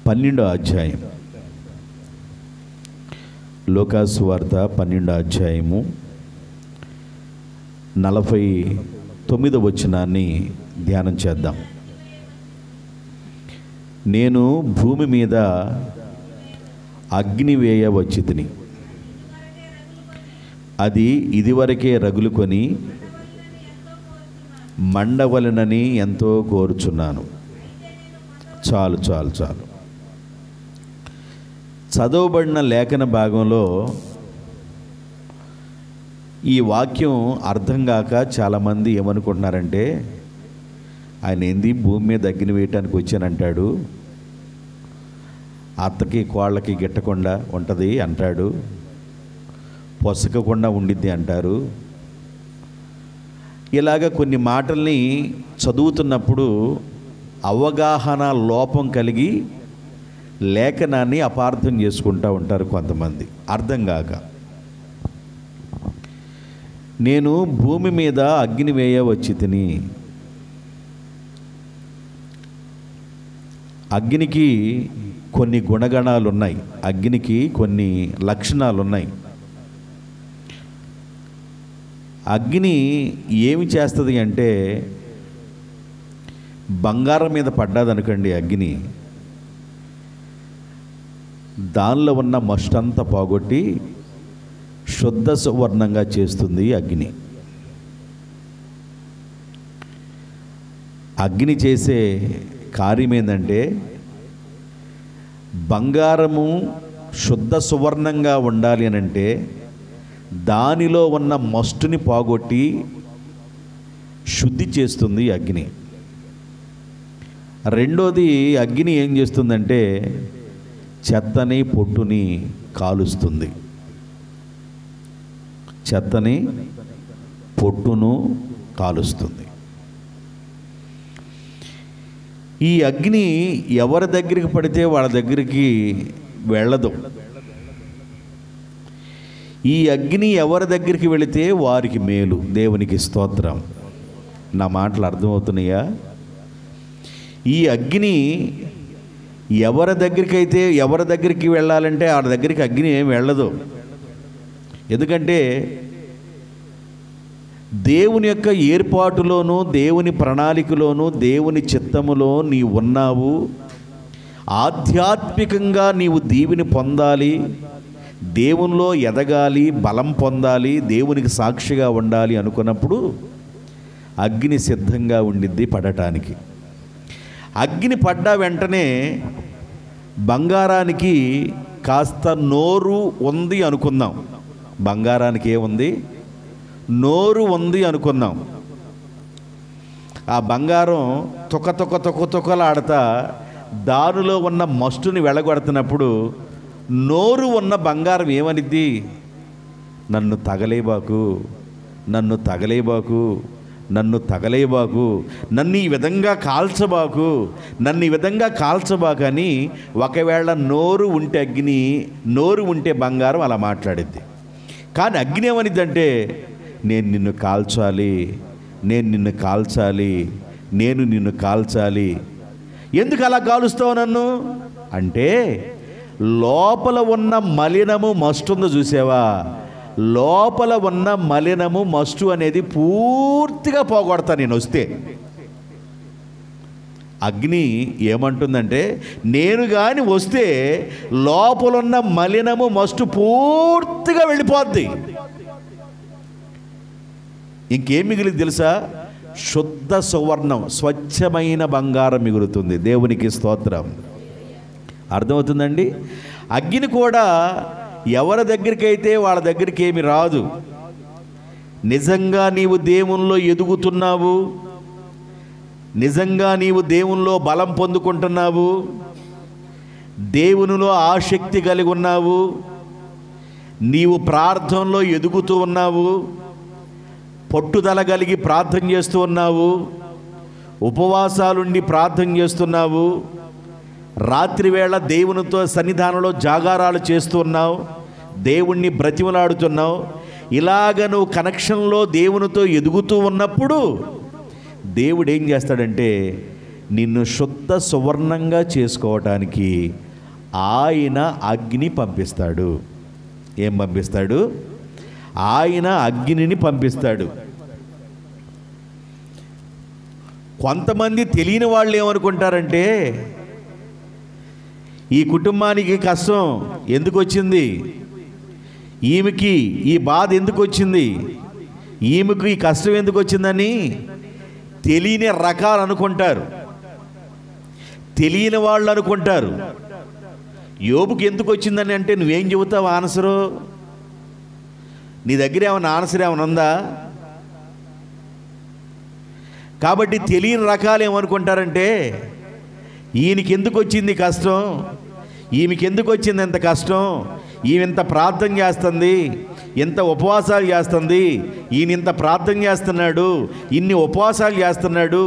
12వ అధ్యాయం, లూకాసు వార్త 12వ అధ్యాయము 49వ వచనాన్ని ధ్యానం చేద్దాం. నేను భూమి మీద అగ్ని వేయ వచ్చితిని, అది ఇదివరకే రగులుకొని మండవలనని ఎంతో కోరుచున్నాను. చాలు చాలు చాలు. చదవబడిన లేఖన భాగంలో ఈ వాక్యం అర్థం కాక చాలామంది ఏమనుకుంటున్నారంటే, ఆయన ఏంది భూమి మీద అగ్ని వేయటానికి వచ్చానంటాడు, అత్తకి కోళ్ళకి గిట్టకుండా ఉంటుంది అంటాడు, పొసకకుండా ఉండిద్ది అంటారు. ఇలాగ కొన్ని మాటల్ని చదువుతున్నప్పుడు అవగాహన లోపం కలిగి లేఖనాన్ని అపార్థం చేసుకుంటూ ఉంటారు కొంతమంది, అర్థం కాక. నేను భూమి మీద అగ్ని వేయ వచ్చి తిని, అగ్నికి కొన్ని గుణగణాలు ఉన్నాయి, అగ్నికి కొన్ని లక్షణాలు ఉన్నాయి. అగ్ని ఏమి చేస్తుంది అంటే, బంగారం మీద పడ్డాదనుకోండి అగ్ని, దానిలో ఉన్న మస్టంతా పోగొట్టి శుద్ధ సువర్ణంగా చేస్తుంది అగ్ని. అగ్ని చేసే కార్యం ఏంటంటే, బంగారము శుద్ధ సువర్ణంగా ఉండాలి అని అంటే దానిలో ఉన్న మస్టుని పోగొట్టి శుద్ధి చేస్తుంది అగ్ని. రెండోది, అగ్ని ఏం చేస్తుందంటే చెత్తని పొట్టుని కాలుస్తుంది. చెత్తని పొట్టును కాలుస్తుంది. ఈ అగ్ని ఎవరి దగ్గరికి పడితే వాళ్ళ దగ్గరికి వెళ్ళదు. ఈ అగ్ని ఎవరి దగ్గరికి వెళితే వారికి మేలు. దేవునికి స్తోత్రం. నా మాటలు అర్థమవుతున్నాయా? ఈ అగ్ని ఎవరి దగ్గరికి వెళ్ళాలంటే వాళ్ళ దగ్గరికి అగ్ని ఏం వెళ్ళదు. ఎందుకంటే దేవుని యొక్క ఏర్పాటులోనూ దేవుని ప్రణాళికలోనూ దేవుని చిత్తములో నీవు ఉన్నావు. ఆధ్యాత్మికంగా నీవు దీవెని పొందాలి, దేవునిలో ఎదగాలి, బలం పొందాలి, దేవునికి సాక్షిగా ఉండాలి అనుకున్నప్పుడు అగ్ని సిద్ధంగా ఉండిద్ది పడటానికి. అగ్ని పడ్డ వెంటనే బంగారానికి కాస్త నోరు ఉంది అనుకుందాం. బంగారానికి ఏముంది? నోరు ఉంది అనుకుందాం. ఆ బంగారం తొక్కలాడతా దానిలో ఉన్న మస్టుని వెళ్ళగొడుతున్నప్పుడు నోరు ఉన్న బంగారం ఏమనిద్ది? నన్ను తగలేబాకు, నన్ను తగలేబాకు, నన్ను తగలేబాకు, నన్ను ఈ విధంగా కాల్చబాకు, నన్ను ఈ విధంగా కాల్చబాకు అని ఒకవేళ నోరు ఉంటే అగ్ని, నోరు ఉంటే బంగారం అలా మాట్లాడిద్ది. కానీ అగ్ని ఏమనిద్దంటే, నేను నిన్ను కాల్చాలి, నేను నిన్ను కాల్చాలి, నేను నిన్ను కాల్చాలి. ఎందుకు అలా కాలుస్తావు నన్ను అంటే, లోపల ఉన్న మలినము మస్టు ఉందో చూసావా? లోపల ఉన్న మలినము మస్టు అనేది పూర్తిగా పోగొడతా నేను వస్తే. అగ్ని ఏమంటుందంటే, నేను కానీ వస్తే లోపలున్న మలినము మస్టు పూర్తిగా వెళ్ళిపోద్ది. ఇంకేం మిగిలింది తెలుసా? శుద్ధ సువర్ణం, స్వచ్ఛమైన బంగారం మిగులుతుంది. దేవునికి స్తోత్రం. అర్థమవుతుందండి? అగ్ని కూడా ఎవరి దగ్గరికి అయితే వాళ్ళ దగ్గరికి ఏమి రాదు. నిజంగా నీవు దేవునిలో ఎదుగుతున్నావు, నిజంగా నీవు దేవునిలో బలం పొందుకుంటున్నావు, దేవునిలో ఆసక్తి కలిగి ఉన్నావు, నీవు ప్రార్థనలో ఎదుగుతూ ఉన్నావు, పట్టుదల కలిగి ప్రార్థన చేస్తూ ఉన్నావు, ఉపవాసాలుండి ప్రార్థన చేస్తున్నావు, రాత్రివేళ దేవునితో సన్నిధానంలో జాగారాలు చేస్తున్నావు, దేవుణ్ణి బ్రతిమలాడుతున్నావు. ఇలాగ నువ్వు కనెక్షన్లో దేవునితో ఎదుగుతూ ఉన్నప్పుడు దేవుడు ఏం చేస్తాడంటే, నిన్ను శుద్ధ సువర్ణంగా చేసుకోవటానికి ఆయన అగ్ని పంపిస్తాడు. ఏం పంపిస్తాడు? ఆయన అగ్నిని పంపిస్తాడు. కొంతమంది తెలియని వాళ్ళు ఏమనుకుంటారంటే, ఈ కుటుంబానికి కష్టం ఎందుకు వచ్చింది, ఈమెకి ఈ బాధ ఎందుకు వచ్చింది, ఈమెకు ఈ కష్టం ఎందుకు వచ్చిందని తెలియని రకాలు అనుకుంటారు, తెలియని వాళ్ళు అనుకుంటారు. యోబుకి ఎందుకు వచ్చిందని అంటే నువ్వేం చెబుతావు ఆన్సరు? నీ దగ్గర ఏమైనా ఆన్సర్ ఏమైనా ఉందా? కాబట్టి తెలియని రకాలు ఏమనుకుంటారంటే, ఈయనకి ఎందుకు వచ్చింది కష్టం, ఈమెకి ఎందుకు వచ్చింది ఎంత కష్టం, ఈమె ఇంత ప్రార్థన చేస్తుంది, ఇంత ఉపవాసాలు చేస్తుంది, ఈయన ఇంత ప్రార్థన చేస్తున్నాడు, ఇన్ని ఉపవాసాలు చేస్తున్నాడు,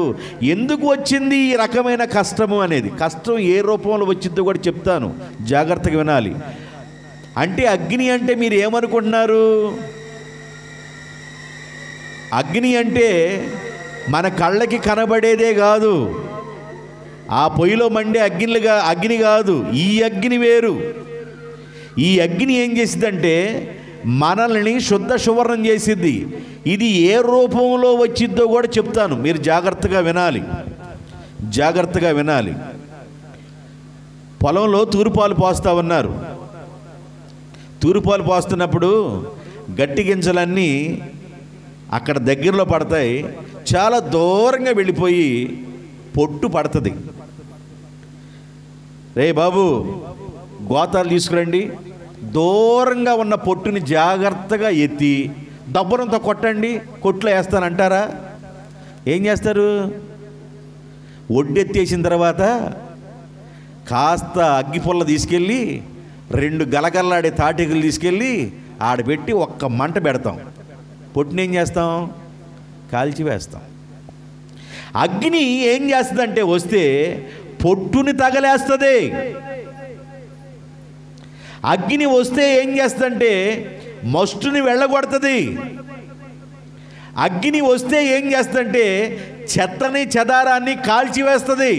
ఎందుకు వచ్చింది ఈ రకమైన కష్టము అనేది. కష్టం ఏ రూపంలో వచ్చిందో కూడా చెప్తాను, జాగ్రత్తగా వినాలి. అంటే అగ్ని అంటే మీరు ఏమనుకుంటున్నారు? అగ్ని అంటే మన కళ్ళకి కనబడేదే కాదు, ఆ పొయ్యిలో మండే అగ్ని కాదు. ఈ అగ్ని వేరు. ఈ అగ్ని ఏం చేసిద్దంటే మనల్ని శుద్ధ సువర్ణం చేసిద్ది. ఇది ఏ రూపంలో వచ్చిద్దో కూడా చెప్తాను, మీరు జాగ్రత్తగా వినాలి, జాగ్రత్తగా వినాలి. పొలంలో తూర్పాలు పోస్తా ఉన్నారు. తూర్పాలు పోస్తున్నప్పుడు గట్టి గింజలన్నీ అక్కడ దగ్గరలో పడతాయి, చాలా దూరంగా వెళ్ళిపోయి పొట్టు పడుతుంది. రే బాబు గోతాలు తీసుకురండి, దూరంగా ఉన్న పొట్టుని జాగ్రత్తగా ఎత్తి దబ్బరంతో కొట్టండి, కొట్లో వేస్తానంటారా? ఏం చేస్తారు? ఒడ్డెత్తేసిన తర్వాత కాస్త అగ్గిపుల్ల తీసుకెళ్ళి 2 గలగల్లాడే తాటికలు తీసుకెళ్ళి ఆడబెట్టి ఒక్క మంట పెడతాం, పొట్టుని ఏం చేస్తాం? కాల్చివేస్తాం. అగ్ని ఏం చేస్తుందంటే వస్తే పొట్టుని తగలేస్తుంది. అగ్ని వస్తే ఏం చేస్తుందంటే మస్టుని వెళ్ళగొడుతుంది. అగ్ని వస్తే ఏం చేస్తుందంటే చెత్తని చెదారాన్ని కాల్చివేస్తుంది.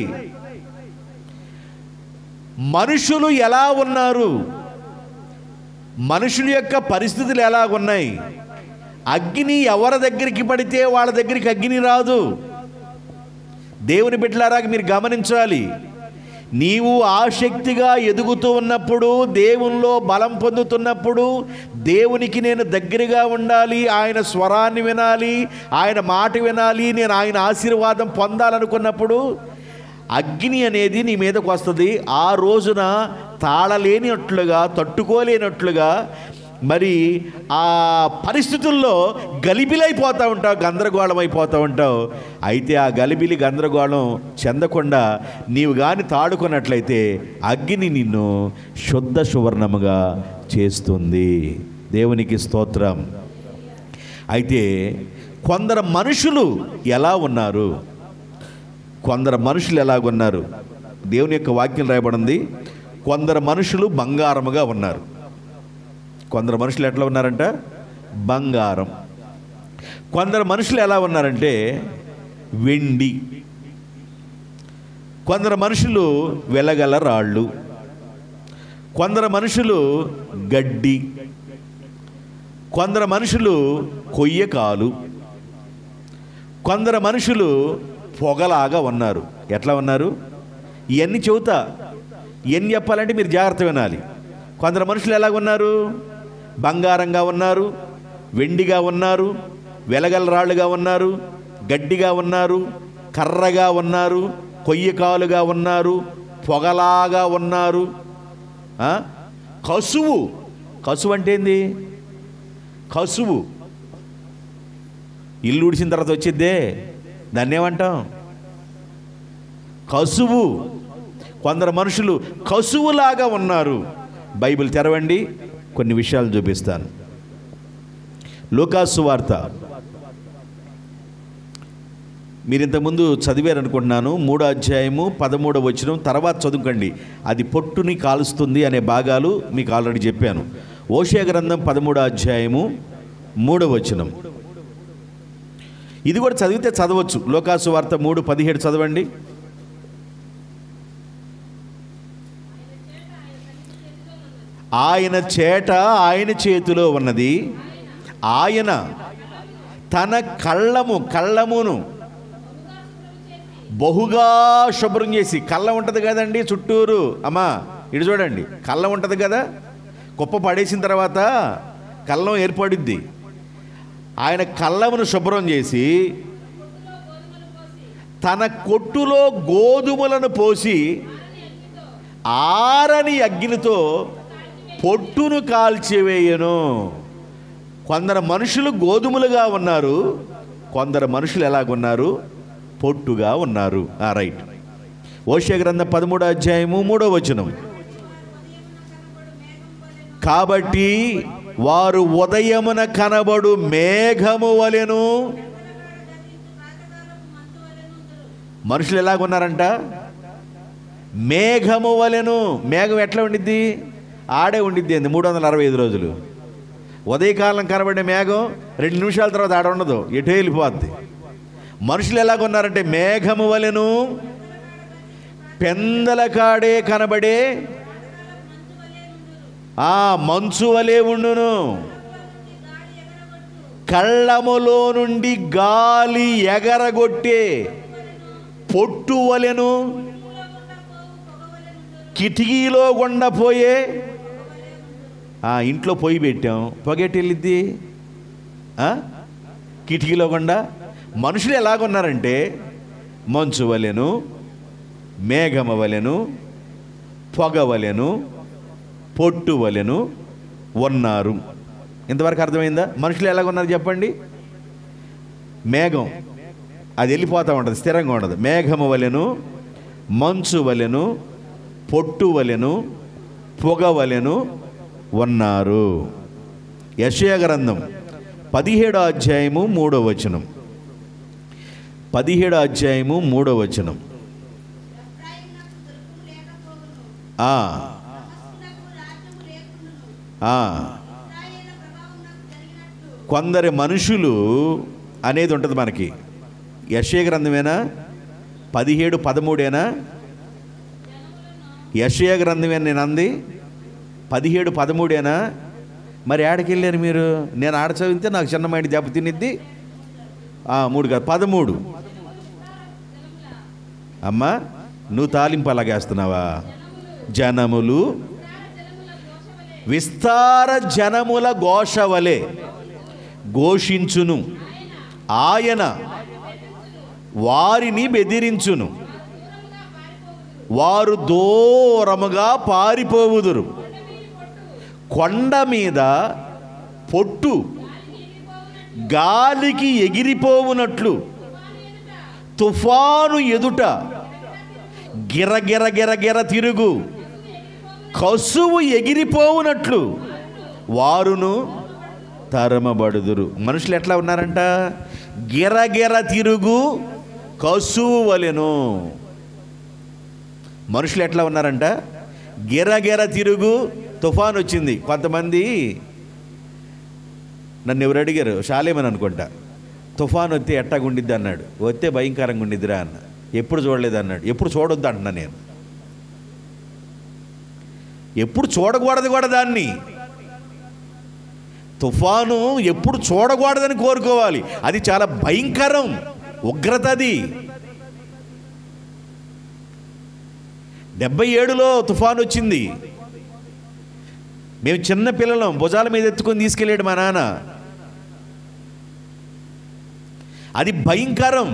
మనుషులు ఎలా ఉన్నారు, మనుషుల యొక్క పరిస్థితులు ఎలా ఉన్నాయి, అగ్ని ఎవరి దగ్గరికి పడితే వాళ్ళ దగ్గరికి అగ్ని రాదు. దేవుని బిడ్డలారా మీరు గమనించాలి. నీవు ఆసక్తిగా ఎదుగుతూ ఉన్నప్పుడు, దేవునిలో బలం పొందుతున్నప్పుడు, దేవునికి నేను దగ్గరగా ఉండాలి, ఆయన స్వరాన్ని వినాలి, ఆయన మాట వినాలి, నేను ఆయన ఆశీర్వాదం పొందాలనుకున్నప్పుడు అగ్ని అనేది నీ మీదకు వస్తుంది. ఆ రోజున తాళలేనట్లుగా, తట్టుకోలేనట్లుగా, మరి ఆ పరిస్థితుల్లో గలిబిలైపోతూ ఉంటావు, గందరగోళం అయిపోతూ ఉంటావు. అయితే ఆ గలిబిలి గందరగోళం చెందకుండా నీవు కానీ తాడుకున్నట్లయితే అగ్ని నిన్ను శుద్ధ సువర్ణముగా చేస్తుంది. దేవునికి స్తోత్రం. అయితే కొందరు మనుషులు ఎలా ఉన్నారు, కొందరు మనుషులు ఎలాగున్నారు? దేవుని యొక్క వాక్యం రాయబడింది, కొందరు మనుషులు బంగారముగా ఉన్నారు. కొందరు మనుషులు ఎట్లా ఉన్నారంట? బంగారం. కొందరు మనుషులు ఎలా ఉన్నారంటే వెండి. కొందరు మనుషులు వెలగల రాళ్ళు. కొందరు మనుషులు గడ్డి. కొందరు మనుషులు కొయ్యకాలు. కొందరు మనుషులు పొగలాగా ఉన్నారు. ఎట్లా ఉన్నారు? ఇవన్నీ చెబుతా, ఇవన్నీ చెప్పాలంటే మీరు జాగ్రత్త వినాలి. కొందరు మనుషులు ఎలాగ ఉన్నారు? బంగారంగా ఉన్నారు, వెండిగా ఉన్నారు, వెలగల రాళ్ళుగా ఉన్నారు, గడ్డిగా ఉన్నారు, కర్రగా ఉన్నారు, కొయ్యకాలుగా ఉన్నారు, పొగలాగా ఉన్నారు. కసువు. కసువు అంటే ఏంది? కసువు ఇల్లు ఉడిచిన తర్వాత వచ్చిద్దే, దాన్ని ఏమంటాం? కసువు. కొందరు మనుషులు కసువులాగా ఉన్నారు. బైబిల్ తెరవండి, కొన్ని విషయాలు చూపిస్తాను. లూకాసు సువార్త మీరు ఇంతకుముందు చదివారనుకుంటున్నాను, 3వ అధ్యాయము 13వ వచనం తర్వాత చదువుకోండి. అది పొట్టుని కాలుస్తుంది అనే భాగాలు మీకు ఆల్రెడీ చెప్పాను. ఓషియా గ్రంథం 13వ అధ్యాయము 3వ వచనం. ఇది కూడా చదివితే చదవచ్చు. లూకాసు వార్త 3:17 చదవండి. ఆయన చేట ఆయన చేతిలో ఉన్నది. ఆయన తన కళ్ళమును బహుగా శుభ్రం చేసి, కళ్ళం ఉంటుంది కదండి చుట్టూరు, అమ్మా ఇటు చూడండి, కళ్ళం ఉంటుంది కదా, కుప్ప పడేసిన తర్వాత కళ్ళం ఏర్పడుద్ది. ఆయన కళ్ళమును శుభ్రం చేసి తన కొట్టులో గోధుమలను పోసి ఆరని అగ్నితో పొట్టును కాల్చివేయను. కొందరు మనుషులు గోధుమలుగా ఉన్నారు, కొందరు మనుషులు ఎలాగున్నారు? పొట్టుగా ఉన్నారు. రైట్. హోషేయ గ్రంథం 13వ అధ్యాయము 3వ వచనం. కాబట్టి వారు ఉదయమున కనబడు మేఘము వలెను. మనుషులు ఎలాగున్నారంట? మేఘము వలెను. మేఘం ఎట్లా ఉండిద్ది? ఆడే ఉండిద్ది అండి 365 రోజులు. ఉదయకాలం కనబడే మేఘం 2 నిమిషాల తర్వాత ఆడ ఉండదు, ఎటో వెళ్ళిపోద్ది. మనుషులు ఎలాగున్నారంటే మేఘము వలెను, పెందల కాడే కనబడే మంచు వలె ఉండును. కళ్ళములో నుండి గాలి ఎగరగొట్టే పొట్టు వలెను, కిటికీలో గుండా పోయే. ఇంట్లో పొయ్యి పెట్టాం, పొగెట్టి వెళ్ళిద్ది కిటికీలో గుండా. మనుషులు ఎలాగున్నారంటే మంచు వలెను, మేఘము వలెను, పొగ వలెను, పొట్టు వలెను ఉన్నారు. ఇంతవరకు అర్థమైందా? మనుషులు ఎలాగున్నారు చెప్పండి? మేఘం అది వెళ్ళిపోతూ ఉంటుంది, స్థిరంగా ఉండదు. మేఘము వలెను, మంచు వలెను, పొట్టు వలెను, పొగ వలెను ఉన్నారు. యెషయా గ్రంథం 17వ అధ్యాయము 3వ వచనం. 17వ అధ్యాయము 3వ వచనం. కొందరి మనుషులు అనేది ఉంటుంది మనకి. యెషయా గ్రంథమేనా? 17:13 యెషయా గ్రంథమేనా నేను అంది? 17:13 మరి ఆడికి వెళ్ళారు మీరు? నేను ఆడ చదివితే నాకు చిన్న మైండ్ దెబ్బ తినిద్ది. 3 కాదు 13. అమ్మా నువ్వు తాలింపు అలాగేస్తున్నావా? జనములు విస్తార జనముల ఘోషవలే ఘోషించును, ఆయన వారిని బెదిరించును, వారు దూరముగా పారిపోవుదురు. కొండ మీద పొట్టు గాలికి ఎగిరిపోవునట్లు, తుఫాను ఎదుట గిరగిర గిరగిర తిరుగు కసువు ఎగిరిపోవునట్లు వారును తరమబడుదురు. మనుషులు ఎట్లా ఉన్నారంట? గిరగిర తిరుగు కసువు వలెను. మనుషులు ఎట్లా ఉన్నారంట? గిరగిర తిరుగు. తుఫాన్ వచ్చింది, కొంతమంది నన్ను ఎవరు అడిగారు, షాలేమని అనుకుంటా, తుఫాన్ వస్తే ఎట్టాగుండిద్ది అన్నాడు. వస్తే భయంకరంగా ఉండిద్దిరా అన్న. ఎప్పుడు చూడలేదు అన్నాడు. ఎప్పుడు చూడొద్దు అంటున్నా నేను. ఎప్పుడు చూడకూడదు కూడా దాన్ని. తుఫాను ఎప్పుడు చూడకూడదని కోరుకోవాలి. అది చాలా భయంకరం, ఉగ్రత. అది 77లో తుఫాను వచ్చింది. మేము చిన్న పిల్లలం, భుజాల మీద ఎత్తుకొని తీసుకెళ్ళాడు మా నాన్న. అది భయంకరం.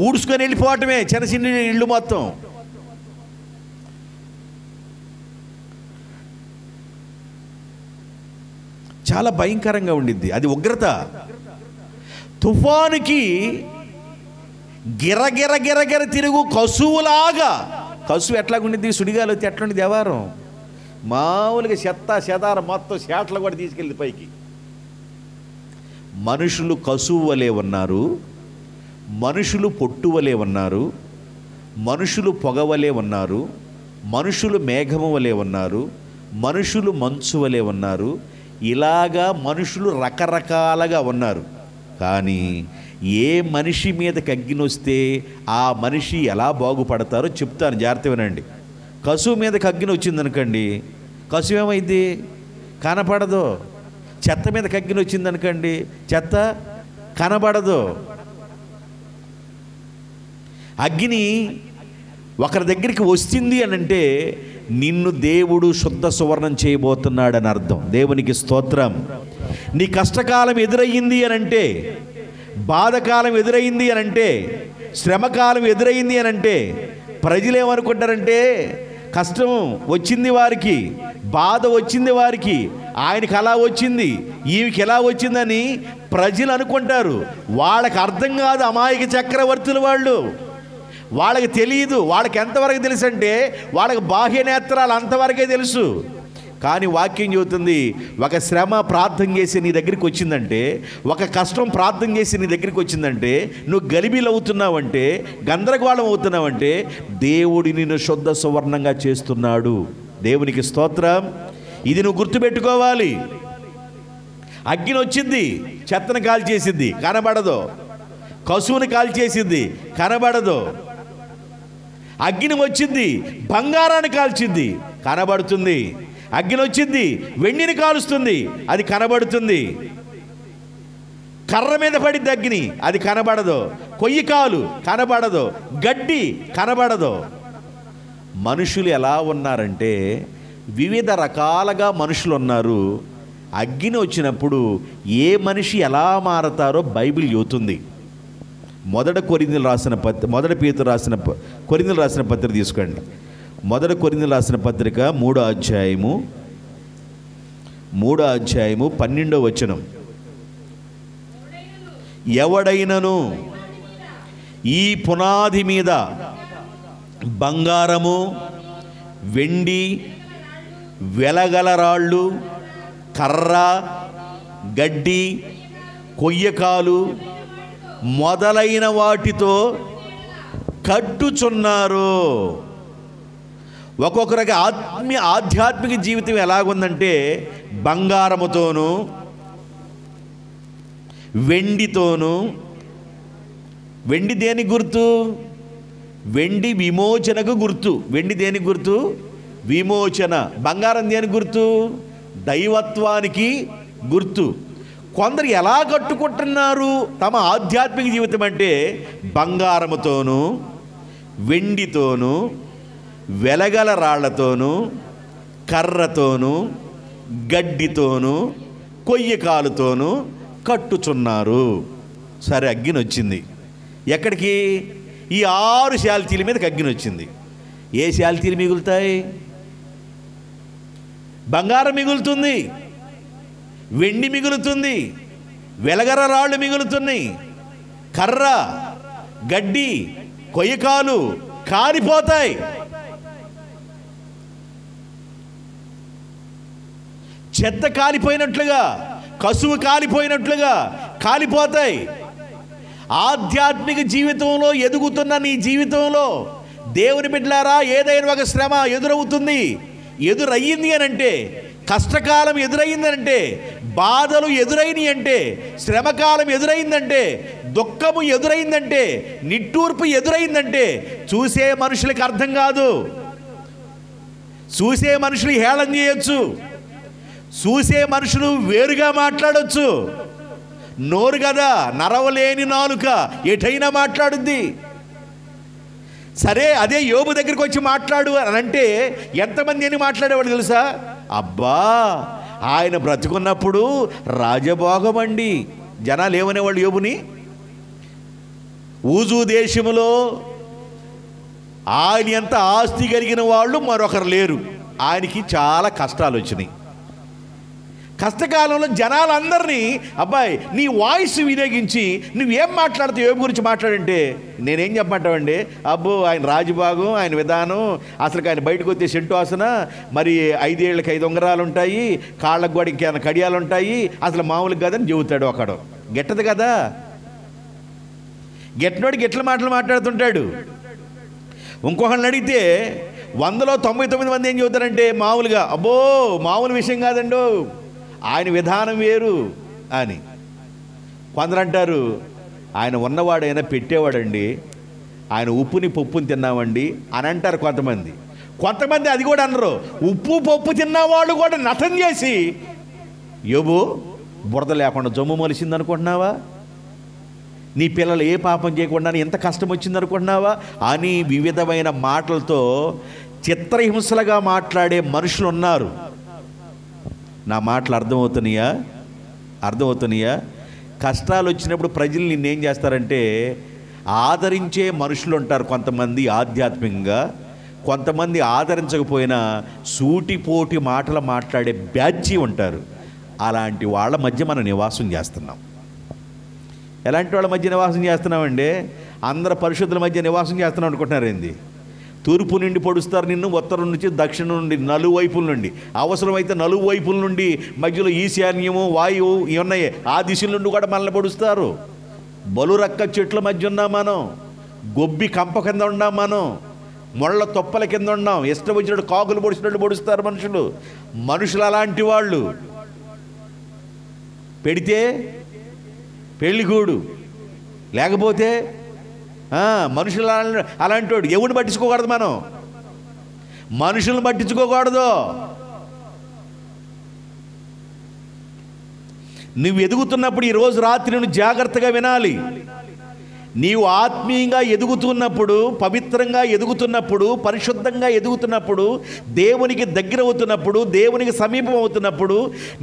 ఊడ్చుకొని వెళ్ళిపోవటమే చిన్న చిన్న ఇళ్ళు మొత్తం. చాలా భయంకరంగా ఉండిద్ది. అది ఉగ్రత. తుఫానుకి గిరగిర గిరగిర తిరుగు కసువులాగా. కసువు ఎట్లాగుండిద్ది? సుడిగాలు వచ్చి ఎట్లుండిద్ది? వ్యవహారం మామూలుగా చెదారం మొత్తం చేటలు కూడా తీసుకెళ్ళి పైకి. మనుషులు కసువు వలె ఉన్నారు, మనుషులు పొట్టు వలె ఉన్నారు, మనుషులు పొగ వలె ఉన్నారు, మనుషులు మేఘము వలె ఉన్నారు, మనుషులు మంచు వలె ఉన్నారు. ఇలాగా మనుషులు రకరకాలుగా ఉన్నారు. కానీ ఏ మనిషి మీదకి అగ్గినొస్తే ఆ మనిషి ఎలా బాగుపడతారో చెప్తాను, జాగ్రత్త వినండి. కసువు మీదకి అగ్గిన వచ్చిందనుకోండి, కసువు ఏమైంది? కనపడదు. చెత్త మీద అగ్ని వచ్చింది అనుకోండి, చెత్త కనబడదు. అగ్ని ఒకరి దగ్గరికి వస్తుంది అని అంటే నిన్ను దేవుడు శుద్ధ సువర్ణం చేయబోతున్నాడని అర్థం. దేవునికి స్తోత్రం. నీ కష్టకాలం ఎదురయ్యింది అని అంటే, బాధకాలం ఎదురైంది అని అంటే, శ్రమకాలం ఎదురైంది అని అంటే ప్రజలు ఏమనుకుంటారంటే కష్టం వచ్చింది వారికి, బాధ వచ్చింది వారికి, ఆయనకి అలా వచ్చింది, ఈమెకి ఎలా వచ్చిందని ప్రజలు అనుకుంటారు. వాళ్ళకి అర్థం కాదు. అమాయక చక్రవర్తులు వాళ్ళు. వాళ్ళకి తెలియదు. వాళ్ళకి ఎంతవరకు తెలుసు అంటే వాళ్ళకి బాహ్య నేత్రాలు అంతవరకే తెలుసు. కానీ వాక్యం చెబుతుంది, ఒక శ్రమ ప్రార్థన చేసి నీ దగ్గరికి వచ్చిందంటే, ఒక కష్టం ప్రార్థన చేసి నీ దగ్గరికి వచ్చిందంటే, నువ్వు గలిబిలు అవుతున్నావంటే, గందరగోళం అవుతున్నావంటే దేవుడు నిన్ను శుద్ధ సువర్ణంగా చేస్తున్నాడు. దేవునికి స్తోత్రం. ఇది నువ్వు గుర్తుపెట్టుకోవాలి. అగ్ని వచ్చింది, చెత్తను కాల్చేసింది, కనబడదు. కసువుని కాల్చేసింది, కనబడదు. అగ్ని వచ్చింది, బంగారాన్ని కాల్చింది, కనబడుతుంది. అగ్ని వచ్చింది, వెండిని కాలుస్తుంది, అది కనబడుతుంది. కర్ర మీద పడింది అగ్ని, అది కనబడదు. కొయ్యి కాలు కనబడదు, గడ్డి కనబడదు. మనుషులు ఎలా ఉన్నారంటే వివిధ రకాలుగా మనుషులు ఉన్నారు. అగ్ని వచ్చినప్పుడు ఏ మనిషి ఎలా మారతారో బైబిల్ చెబుతుంది. మొదటి కొరింథీయులు రాసిన మొదటి పేతురు రాసిన కొరింథీయులు రాసిన పత్రిక తీసుకోండి. మొదటి కొరింథీయులు రాసిన పత్రిక 3వ అధ్యాయము 12వ వచనం. ఎవడైనను ఈ పునాది మీద బంగారము, వెండి, వెలగలరాళ్ళు, కర్ర, గడ్డి, కొయ్యకాలు మొదలైన వాటితో కట్టుచున్నారు. ఒక్కొక్కరికి ఆధ్యాత్మిక జీవితం ఎలాగుందంటే బంగారముతోనూ, వెండితోనూ. వెండి దేనికి గుర్తు? వెండి విమోచనకు గుర్తు. వెండి దేనికి గుర్తు? విమోచన. బంగారం దేనికి గుర్తు? దైవత్వానికి గుర్తు. కొందరు ఎలా కట్టుకుంటున్నారు తమ ఆధ్యాత్మిక జీవితం అంటే బంగారముతోనూ, వెండితోనూ, వెలగల రాళ్లతోనూ, కర్రతోనూ, గడ్డితోనూ, కొయ్యకాలుతోనూ కట్టుచున్నారు. సరే, అగ్ని వచ్చింది. ఎక్కడికి? ఈ 6 శాల్తీల మీదకి అగ్ని వచ్చింది. ఏ శాల్తీలు మిగులుతాయి? బంగారం మిగులుతుంది, వెండి మిగులుతుంది, వెలగర రాళ్ళు మిగులుతున్నాయి, కర్ర, గడ్డి, కొయ్యకాలు కాలిపోతాయి. చెత్త కాలిపోయినట్లుగా, కసువు కాలిపోయినట్లుగా కాలిపోతాయి. ఆధ్యాత్మిక జీవితంలో ఎదుగుతున్న నీ జీవితంలో దేవుని బిడ్డలారా, ఏదైనా ఒక శ్రమ ఎదురవుతుంది. ఎదురయ్యింది అని అంటే, కష్టకాలం ఎదురైందనంటే, బాధలు ఎదురైనవి అంటే, శ్రమకాలం ఎదురైందంటే, దుఃఖము ఎదురైందంటే, నిట్టూర్పు ఎదురైందంటే చూసే మనుషులకు అర్థం కాదు. చూసే మనుషులు హేళన చేయొచ్చు, చూసే మనుషులు వేరుగా మాట్లాడొచ్చు. నోరు కదా, నరవలేని నాలుక ఎటైనా మాట్లాడుద్ది. సరే, అదే యోబు దగ్గరికి వచ్చి మాట్లాడు అని అంటే ఎంతమంది అని మాట్లాడేవాడు తెలుసా? అబ్బా, ఆయన బ్రతుకున్నప్పుడు రాజభోగం అండి. జనాలు ఏమనేవాళ్ళు యోబుని? ఊజు దేశంలో ఆయన ఎంత ఆస్తి కలిగిన వాళ్ళు మరొకరు లేరు. ఆయనకి చాలా కష్టాలు వచ్చినాయి. కష్టకాలంలో జనాలందరినీ, అబ్బాయి నీ వాయిస్ వినియోగించి నువ్వేం మాట్లాడుతావు యోబు గురించి మాట్లాడంటే నేనేం చెప్పమంటావండి? అబ్బో, ఆయన రాజభాగం, ఆయన విధానం, అసలు ఆయన బయటకు వచ్చే సెంటు వాసన, మరి 5 ఏళ్ళకి 5 ఉంగరాలు ఉంటాయి, కాళ్ళకు కూడా ఇంకేమైనా కడియాలు ఉంటాయి, అసలు మామూలుగా కదని చెబుతాడు. ఒకడు గెట్టదు కదా, గెట్టనోడు గెట్ల మాటలు మాట్లాడుతుంటాడు. ఇంకొకళ్ళని అడిగితే 100లో 99 మంది ఏం చెబుతారంటే మామూలుగా, అబ్బో మామూలు విషయం కాదండో, ఆయన విధానం వేరు అని. కొందరు అంటారు, ఆయన ఉన్నవాడైనా పెట్టేవాడండి, ఆయన ఉప్పుని పప్పుని తిన్నామండి అని అంటారు కొంతమంది. కొంతమంది అది కూడా అనరు. ఉప్పు పప్పు తిన్నవాళ్ళు కూడా నటన చేసి, యోబు బురద లేకుండా జమ్ము మొలిసింది అనుకుంటున్నావా, నీ పిల్లలు ఏ పాపం చేయకుండా ఎంత కష్టం వచ్చింది అనుకుంటున్నావా అని వివిధమైన మాటలతో చిత్రహింసలుగా మాట్లాడే మనుషులు ఉన్నారు. నా మాటలు అర్థమవుతున్నాయా? కష్టాలు వచ్చినప్పుడు ప్రజలు నిన్నేం చేస్తారంటే, ఆదరించే మనుషులు ఉంటారు కొంతమంది ఆధ్యాత్మికంగా, కొంతమంది ఆదరించకపోయినా సూటిపోటి మాటలు మాట్లాడే బ్యాచి ఉంటారు. అలాంటి వాళ్ళ మధ్య మనం నివాసం చేస్తున్నాం. ఎలాంటి వాళ్ళ మధ్య నివాసం చేస్తున్నామండి? అందరు పరిశుద్ధుల మధ్య నివాసం చేస్తున్నాం అనుకుంటున్నారు ఏంది? తూర్పు నుండి పొడుస్తారు నిన్ను, ఉత్తరం నుంచి దక్షిణం నుండి, నలువైపుల నుండి, అవసరమైతే నలువైపుల నుండి, మధ్యలో ఈశాన్యము వాయువు ఇవి ఉన్నాయి, ఆ దిశల నుండి కూడా మనల్ని పొడుస్తారు. బలురక్క చెట్ల మధ్య ఉన్నాం మనం, గొబ్బి కంప కింద ఉన్నాం మనం, మొళ్ళ తొప్పల కింద ఉన్నాం. ఇష్టం వచ్చినట్టు కాకులు పొడిచినట్టు పొడుస్తారు మనుషులు అలాంటి వాళ్ళు. పెడితే పెళ్ళిగూడు, లేకపోతే మనుషులు అలాంటి వాడు. ఎవరిని పట్టించుకోకూడదు, మనం మనుషులను పట్టించుకోకూడదు. నువ్వు ఎదుగుతున్నప్పుడు ఈరోజు రాత్రి నువ్వు జాగ్రత్తగా వినాలి. నీవు ఆత్మీయంగా ఎదుగుతున్నప్పుడు, పవిత్రంగా ఎదుగుతున్నప్పుడు, పరిశుద్ధంగా ఎదుగుతున్నప్పుడు, దేవునికి దగ్గర అవుతున్నప్పుడు, దేవునికి సమీపం అవుతున్నప్పుడు,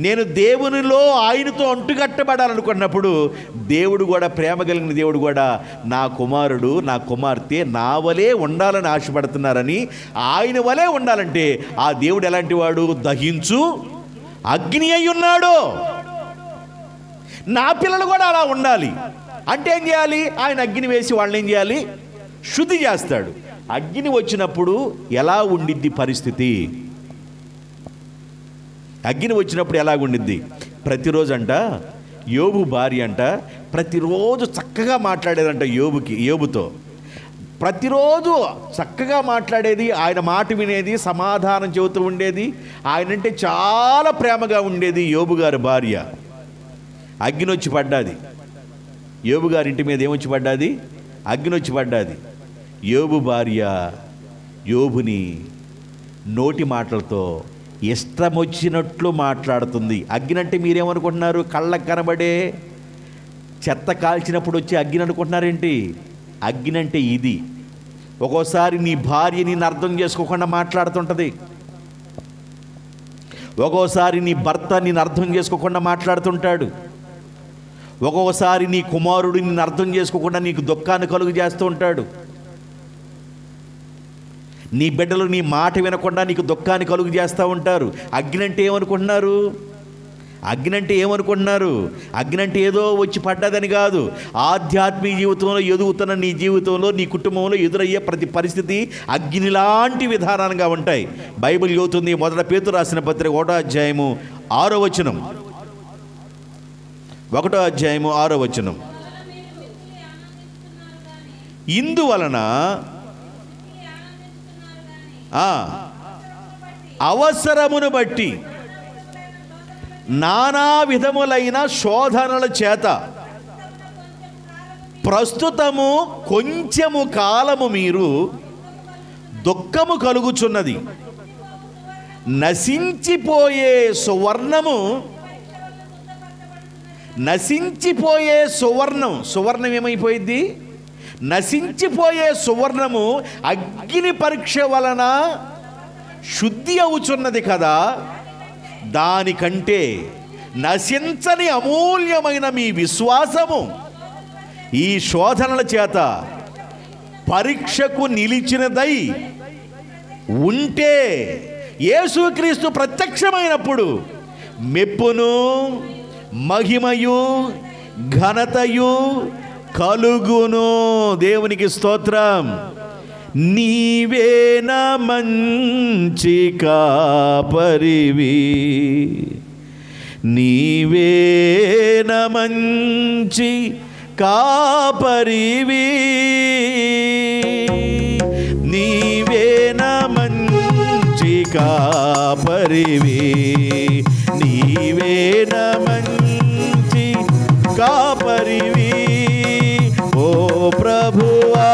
నేను దేవునిలో ఆయనతో అంటుకట్టబడాలనుకున్నప్పుడు, దేవుడు కూడా, ప్రేమ కలిగిన దేవుడు కూడా, నా కుమారుడు నా కుమార్తె నా వలే ఉండాలని ఆశపడుతున్నారని, ఆయన వలే ఉండాలంటే ఆ దేవుడు ఎలాంటి వాడు? దహించు అగ్ని అయి ఉన్నాడు. నా పిల్లలు కూడా అలా ఉండాలి అంటే ఏం చేయాలి? ఆయన అగ్ని వేసి వాళ్ళని ఏం చేయాలి? శుద్ధి చేస్తాడు. అగ్ని వచ్చినప్పుడు ఎలా ఉండిద్ది పరిస్థితి? అగ్ని వచ్చినప్పుడు ఎలా ఉండిద్ది? ప్రతిరోజు అంట యోబు భార్య అంట ప్రతిరోజు చక్కగా మాట్లాడేదంట యోబుతో. ప్రతిరోజు చక్కగా మాట్లాడేది, ఆయన మాట వినేది, సమాధానం చెబుతూ ఉండేది, ఆయనంటే చాలా ప్రేమగా ఉండేది యోబు గారి భార్య. అగ్ని వచ్చి పడ్డాది యోబు గారి ఇంటి మీద. ఏమొచ్చి పడ్డాది? అగ్ని వచ్చి పడ్డాది. యోబు భార్య యోబుని నోటి మాటలతో ఇష్టమొచ్చినట్లు మాట్లాడుతుంది. అగ్ని అంటే మీరేమనుకుంటున్నారు? కళ్ళకు కనబడే చెత్త కాల్చినప్పుడు వచ్చి అగ్ని అనుకుంటున్నారేంటి? అగ్ని అంటే ఇది. ఒక్కోసారి నీ భార్య నిన్ను అర్థం చేసుకోకుండా మాట్లాడుతుంటుంది, ఒక్కోసారి నీ భర్త నిన్ను అర్థం చేసుకోకుండా మాట్లాడుతుంటాడు, ఒక్కొక్కసారి నీ కుమారుడు నిన్ను అర్థం చేసుకోకుండా నీకు దుఃఖాన్ని కలుగు చేస్తూ ఉంటాడు, నీ బిడ్డలు నీ మాట వినకుండా నీకు దుఃఖాన్ని కలుగు చేస్తూ ఉంటారు. అగ్ని అంటే ఏమనుకుంటున్నారు? అగ్ని అంటే ఏదో వచ్చి పడ్డదని కాదు. ఆధ్యాత్మిక జీవితంలో ఎదుగుతున్న నీ జీవితంలో, నీ కుటుంబంలో ఎదురయ్యే ప్రతి పరిస్థితి అగ్ని లాంటి విధానంగా ఉంటాయి. బైబిల్ చెబుతుంది, 1 పేతురు రాసిన పత్రిక 1వ అధ్యాయము 6వ వచనం, 1వ అధ్యాయము 6వ వచనం. ఇందువలన అవసరమును బట్టి నానా విధములైన శోధనల చేత ప్రస్తుతము కొంచెము కాలము మీరు దుఃఖము కలుగుచున్నది. నశించిపోయే సువర్ణం ఏమైపోయింది? నశించిపోయే సువర్ణము అగ్ని పరీక్ష వలన శుద్ధి అవుచున్నది కదా, దానికంటే నశించని అమూల్యమైన మీ విశ్వాసము ఈ శోధనల చేత పరీక్షకు నిలిచినదై ఉంటే యేసుక్రీస్తు ప్రత్యక్షమైనప్పుడు మెప్పును మహిమయు ఘనతయు కలుగును. దేవునికి స్తోత్రం. నీవేన మంచి కాపరివి, నీవేన మంచి కాపరివి, నీవేన మంచి కాపరివి, నీవేన మంచి కాపరివి ఓ ప్రభువా,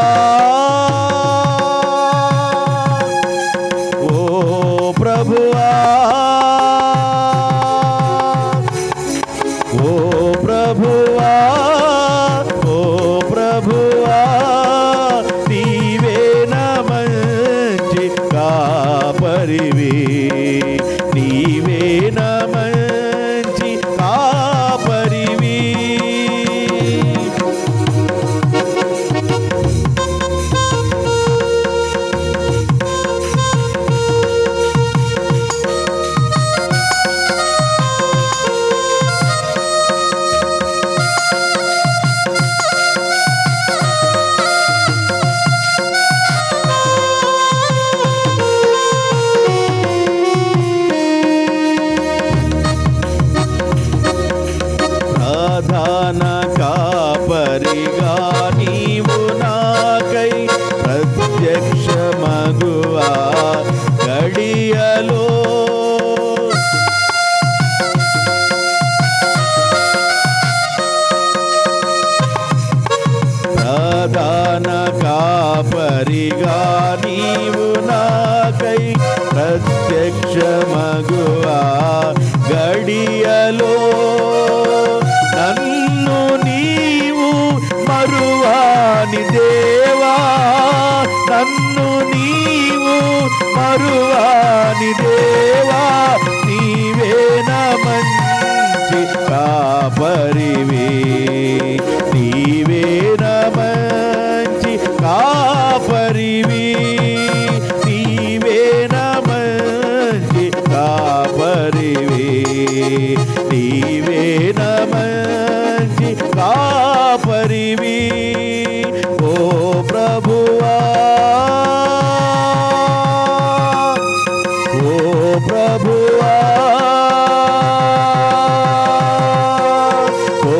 ఓ కాపరివి నీవే నా మంచి కాపరివి. ప్రధాన కాపరిగా నీవు నాకై ప్రత్యక్షమగువా గడియలో ప్రధాన కాపరిగా నీవు నాకై ప్రత్యక్షమగువా గడియలో నన్ను నీవు మరువాని దేవా, నన్ను నీవు మరువాని దేవా, నీవే నా మంచి కాపరివి నీవే నా మంచి కాపరివి నీవే నా మంచి కాపరివి నీవే నా మంచి కాపరివి. ఓ ప్రభువా ఓ ప్రభువా ఓ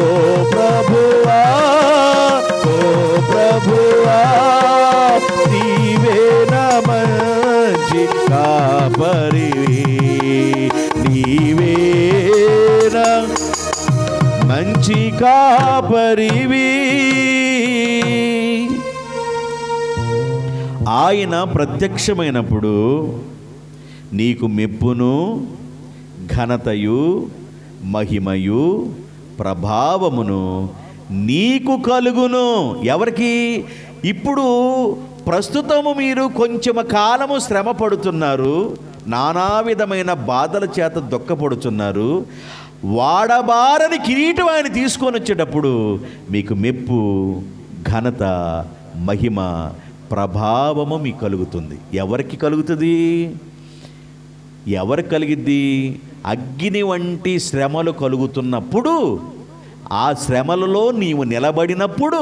ప్రభువా ఓ ప్రభువా నీవే నా మంచి కాపరివి నీవే నా మంచి కాపరివి. ఆయన ప్రత్యక్షమైనప్పుడు నీకు మెప్పును ఘనతయు మహిమయు ప్రభావమును నీకు కలుగును. ఎవరికి? ఇప్పుడు ప్రస్తుతము మీరు కొంచెం కాలము శ్రమ పడుతున్నారు, నానా విధమైన బాధల చేత దుఃఖపడుతున్నారు. వాడబారని కిరీటం ఆయన తీసుకొని వచ్చేటప్పుడు మీకు మెప్పు ఘనత మహిమ ప్రభావము మీకు కలుగుతుంది. ఎవరికి కలుగుతుంది? ఎవరికి కలిగిద్ది? అగ్ని వంటి శ్రమలు కలుగుతున్నప్పుడు, ఆ శ్రమలలో నీవు నిలబడినప్పుడు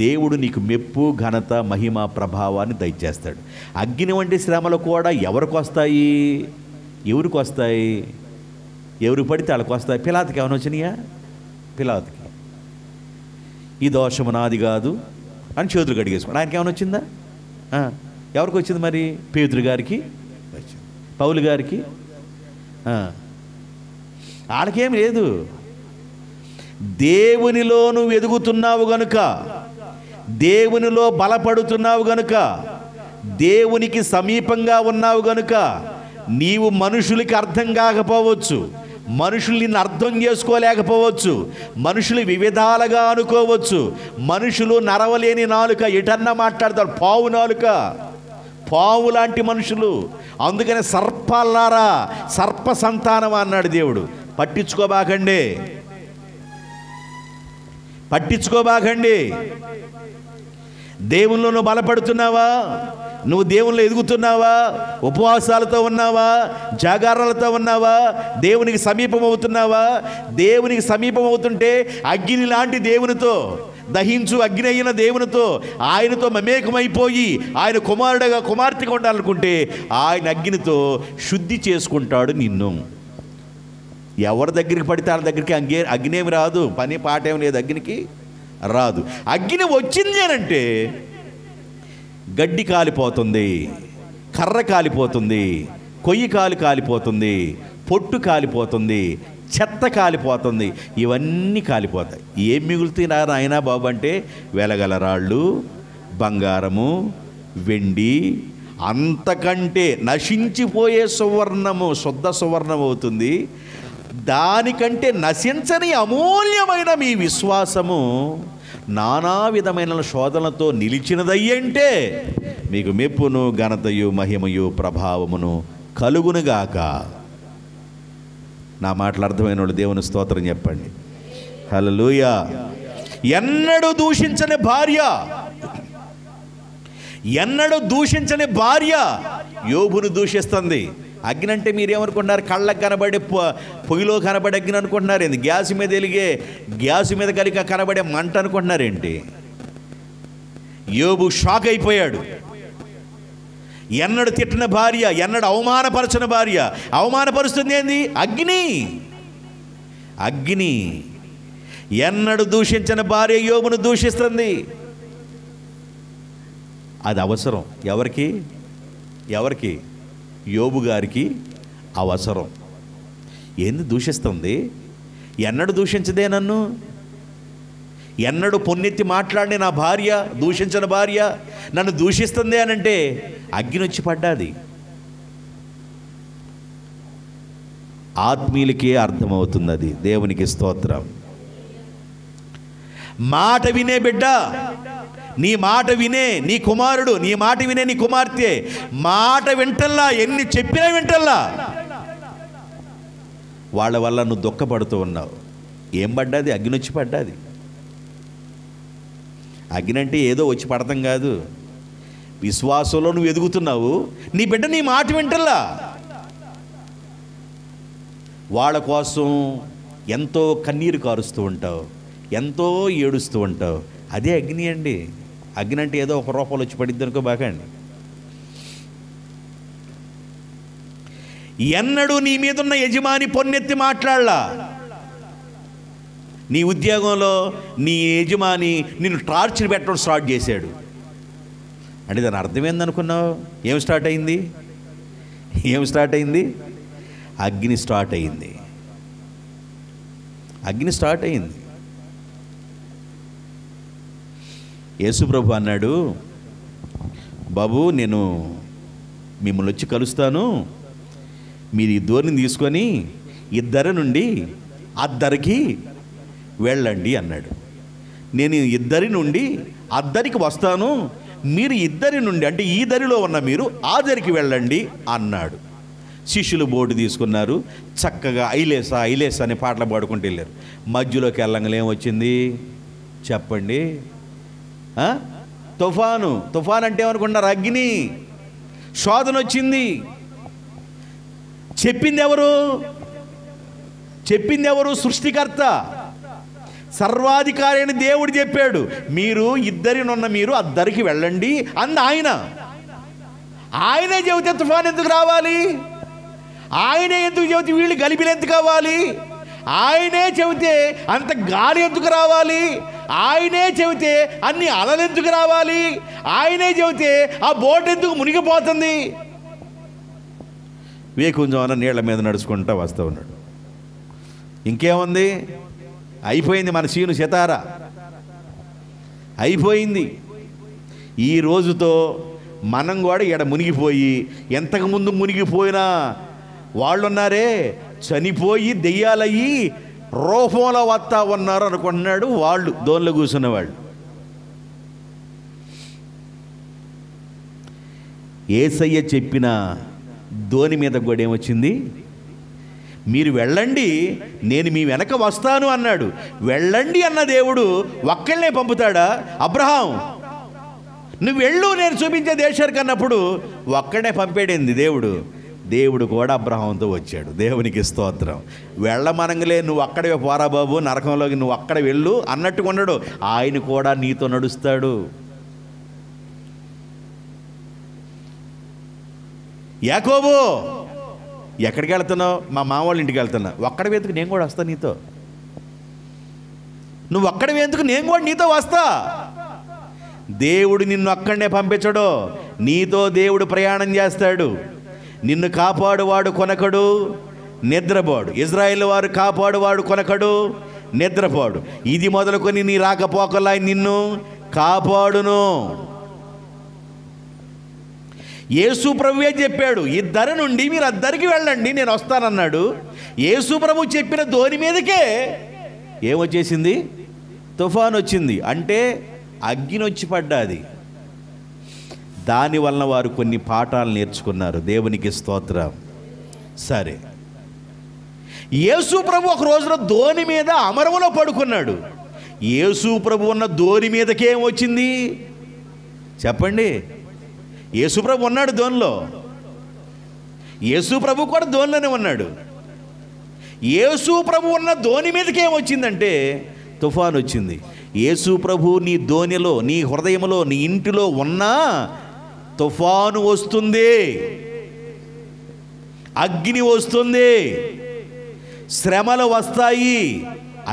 దేవుడు నీకు మెప్పు ఘనత మహిమ ప్రభావాన్ని దయచేస్తాడు. అగ్ని వంటి శ్రమలు కూడా ఎవరికి వస్తాయి? ఎవరికి వస్తాయి? ఎవరికి పడితే వాళ్ళకి వస్తాయి. పిలాతుకి ఏమైనా వచ్చినాయా? పిలాతుకి ఈ దోషము నాది కాదు అని చేతులు కడిగేసుకోండి. ఆయనకి ఏమైనా వచ్చిందా? ఎవరికి వచ్చింది మరి? పేతురు గారికి వచ్చింది, పౌలు గారికి. వాళ్ళకేం లేదు. దేవునిలో నువ్వు ఎదుగుతున్నావు గనుక, దేవునిలో బలపడుతున్నావు గనుక, దేవునికి సమీపంగా ఉన్నావు గనుక నీవు మనుషులకి అర్థం కాకపోవచ్చు, మనుషుల్ని అర్థం చేసుకోలేకపోవచ్చు, మనుషులు వివిధాలుగా అనుకోవచ్చు. మనుషులు నరవలేని నాలుక, ఎటన్నా మాట్లాడతారు, పావు నాలుక, పావు లాంటి మనుషులు. అందుకనే సర్పాలారా సర్ప సంతానం అన్నాడు దేవుడు. పట్టించుకోబాకండి, పట్టించుకోబాకండి. దేవునిలో నువ్వు బలపడుతున్నావా? నువ్వు దేవునిలో ఎదుగుతున్నావా? ఉపవాసాలతో ఉన్నావా? జాగారాలతో ఉన్నావా? దేవునికి సమీపం అవుతున్నావా? దేవునికి సమీపం అవుతుంటే అగ్ని లాంటి దేవునితో, దహించు అగ్ని అయిన దేవునితో, ఆయనతో మమేకమైపోయి ఆయన కుమారుడుగా కుమార్తెగా ఉండాలనుకుంటే ఆయన అగ్నితో శుద్ధి చేసుకుంటాడు నిన్ను. ఎవరి దగ్గరికి పడితే వాళ్ళ దగ్గరికి అగ్నేమి రాదు, పని పాట ఏమి లేదు, అగ్నికి రాదు. అగ్ని వచ్చింది అనంటే గడ్డి కాలిపోతుంది, కర్ర కాలిపోతుంది, కొయ్యి కాలిపోతుంది, పొట్టు కాలిపోతుంది, చెత్త కాలిపోతుంది, ఇవన్నీ కాలిపోతాయి. ఏం మిగులుతున్నాయి నాయనా బాబు అంటే వెలగల రాళ్ళు, బంగారము, వెండి, అంతకంటే నశించిపోయే సువర్ణము శుద్ధ సువర్ణం అవుతుంది. దానికంటే నశించని అమూల్యమైన మీ విశ్వాసము నానా విధమైన శోధనలతో నిలిచినదయ్యంటే మీకు మెప్పును ఘనతయు మహిమయు ప్రభావమును కలుగునుగాక. నా మాటలు అర్థమైన వాళ్ళు దేవుని స్తోత్రం చెప్పండి. హల్లెలూయా. ఎన్నడూ దూషించని భార్య, ఎన్నడూ దూషించని భార్య యోబును దూషిస్తుంది. అగ్ని అంటే మీరేమనుకుంటున్నారు? కళ్ళకు కనబడే పొయ్యిలో కనబడే అగ్ని అనుకుంటున్నారు ఏంటి? గ్యాస్ మీద వెలిగే, గ్యాస్ మీద కలిగి కనబడే మంట అనుకుంటున్నారేంటి? యోబు షాక్ అయిపోయాడు. ఎన్నడు తిట్టిన భార్య, ఎన్నడు అవమానపరచిన భార్య అవమానపరుస్తుంది ఏంది? అగ్ని. అగ్ని. ఎన్నడు దూషించిన భార్య యోబును దూషిస్తుంది. అది అవసరం. ఎవరికి? ఎవరికి? యోబు గారికి అవసరం. ఏంది దూషిస్తుంది? ఎన్నడు దూషించదే నన్ను? ఎన్నడు పొన్నెత్తి మాట్లాడి నా భార్య, దూషించిన భార్య నన్ను దూషిస్తుంది అనంటే అగ్ని వచ్చి పడ్డాది. ఆత్మీయులకే అర్థమవుతుంది అది. దేవునికి స్తోత్రం. మాట వినే బిడ్డ, నీ మాట వినే నీ కుమారుడు, నీ మాట వినే నీ కుమార్తె మాట వింటల్లా, ఎన్ని చెప్పినా వింటల్లా, వాళ్ళ వల్ల నువ్వు దుఃఖపడుతూ ఉన్నావు. ఏం పడ్డాది? అగ్ని వచ్చి పడ్డాది. అగ్ని అంటే ఏదో వచ్చి పడతాం కాదు. విశ్వాసంలో నువ్వు ఎదుగుతున్నావు, నీ బిడ్డ నీ మాట వింటల్లా. వాళ్ళ కోసం ఎంతో కన్నీరు కారుస్తూ ఉంటావు, ఎంతో ఏడుస్తూ ఉంటావు. అదే అగ్ని అండి. అగ్ని అంటే ఏదో ఒక రూపంలో వచ్చి పడిద్ది అనుకో బాగండి. ఎన్నడూ నీ మీదున్న యజమాని పొన్నెత్తి మాట్లాడలా. నీ ఉద్యోగంలో నీ యజమాని నిన్ను టార్చర్ పెట్టడం స్టార్ట్ చేశాడు అంటే దాని అర్థం ఏందనుకున్నావు? ఏం స్టార్ట్ అయింది? ఏం స్టార్ట్ అయింది? అగ్ని స్టార్ట్ అయింది. అగ్ని స్టార్ట్ అయింది. యేసుప్రభు అన్నాడు, బాబు నేను మిమ్మల్ని వచ్చి కలుస్తాను, మీరు ఈ ధోరణిని తీసుకొని ఇద్దరి నుండి అద్దరికి వెళ్ళండి అన్నాడు. నేను ఇద్దరి నుండి అద్దరికి వస్తాను, మీరు ఇద్దరి నుండి అంటే ఈ దరిలో ఉన్న మీరు ఆ దరికి వెళ్ళండి అన్నాడు. శిష్యులు బోర్డు తీసుకున్నారు, చక్కగా ఐలేసా ఐలేసా అనే పాటలు పాడుకుంటూ వెళ్ళారు. మధ్యలోకి వెళ్ళంగా ఏమొచ్చింది చెప్పండి? తుఫాను. తుఫాన్ అంటే ఏమనుకున్నారు? అగ్ని. శోధన వచ్చింది. చెప్పింది ఎవరు? చెప్పింది ఎవరు? సృష్టికర్త, సర్వాధికారి అని దేవుడు చెప్పాడు. మీరు ఇద్దరినున్న మీరు అద్దరికి వెళ్ళండి అంది ఆయన. ఆయనే చెబితే తుఫాన్ ఎందుకు రావాలి? ఆయనే ఎందుకు చెబితే వీళ్ళు గలిబిలు ఎందుకు కావాలి? ఆయనే చెబితే అంత గాలి ఎందుకు రావాలి? ఆయనే చెబితే అన్ని అలలు ఎందుకు రావాలి? ఆయనే చెబితే ఆ బోట్ ఎందుకు మునిగిపోతుంది? వేకుంజామున నీళ్ల మీద నడుచుకుంటా వస్తూ ఉన్నాడు. ఇంకేముంది? అయిపోయింది మన సీను సితార అయిపోయింది. ఈ రోజుతో మనం కూడా ఈడ మునిగిపోయి, ఎంతకుముందు మునిగిపోయినా వాళ్ళున్నారే చనిపోయి దెయ్యాలయ్యి రూపంలో వస్తా ఉన్నారు అనుకుంటున్నాడు. వాళ్ళు దోన్లో కూర్చున్న వాళ్ళు. యేసయ్య చెప్పిన ధోని మీద కూడా ఏమొచ్చింది? మీరు వెళ్ళండి, నేను మీ వెనక వస్తాను అన్నాడు. వెళ్ళండి అన్న దేవుడు ఒక్కళ్ళనే పంపుతాడా? అబ్రహాం నువ్వు వెళ్ళు నేను చూపించే దేశానికి అన్నప్పుడు ఒక్కడే పంపేడింది దేవుడు. దేవుడు కూడా అబ్రహాంతో వచ్చాడు. దేవునికి స్తోత్రం. వెళ్ళమనంగలే నువ్వు అక్కడే పోరా బాబు నరకంలోకి, నువ్వు అక్కడ వెళ్ళు అన్నట్టుగా ఉన్నాడు. ఆయన కూడా నీతో నడుస్తాడు. యాకోబు ఎక్కడికి వెళ్తున్నావు? మా మామ వాళ్ళ ఇంటికి వెళ్తున్నా. ఒక్కడి వెతుకు, నేను కూడా వస్తా నీతో. నువ్వు ఒక్కడి వెతుకు, నేను కూడా నీతో వస్తా. దేవుడు నిన్ను అక్కడనే పంపించడు, నీతో దేవుడు ప్రయాణం చేస్తాడు. నిన్ను కాపాడువాడు కొనకడు, నిద్రపోడు. ఇజ్రాయేల్ వారు కాపాడువాడు కొనకడు, నిద్రపోడు. ఇది మొదలుకొని నీ రాకపోకలా నిన్ను కాపాడును. యేసు ప్రభువే చెప్పాడు, ఇద్దరి నుండి మీరు అద్దరికి వెళ్ళండి నేను వస్తానన్నాడు. యేసు ప్రభు చెప్పిన ధోని మీదకే ఏమొచ్చేసింది? తుఫాన్ వచ్చింది. అంటే అగ్ని వచ్చి పడ్డాది. దాని వలన వారు కొన్ని పాఠాలు నేర్చుకున్నారు. దేవునికి స్తోత్రం. సరే, యేసు ప్రభు ఒక రోజున దోణి మీద అమరములో పడుకున్నాడు. యేసు ప్రభు ఉన్న దోణి మీదకి ఏం వచ్చింది చెప్పండి? యేసు ప్రభు ఉన్నాడు దోణిలో, యేసు ప్రభు కూడా దోణిలోనే ఉన్నాడు. యేసు ప్రభు ఉన్న దోణి మీదకి ఏం వచ్చిందంటే తుఫాను వచ్చింది. యేసు ప్రభు నీ దోణిలో, నీ హృదయంలో, నీ ఇంటిలో ఉన్నా తుఫాను వస్తుంది, అగ్ని వస్తుంది, శ్రమలు వస్తాయి.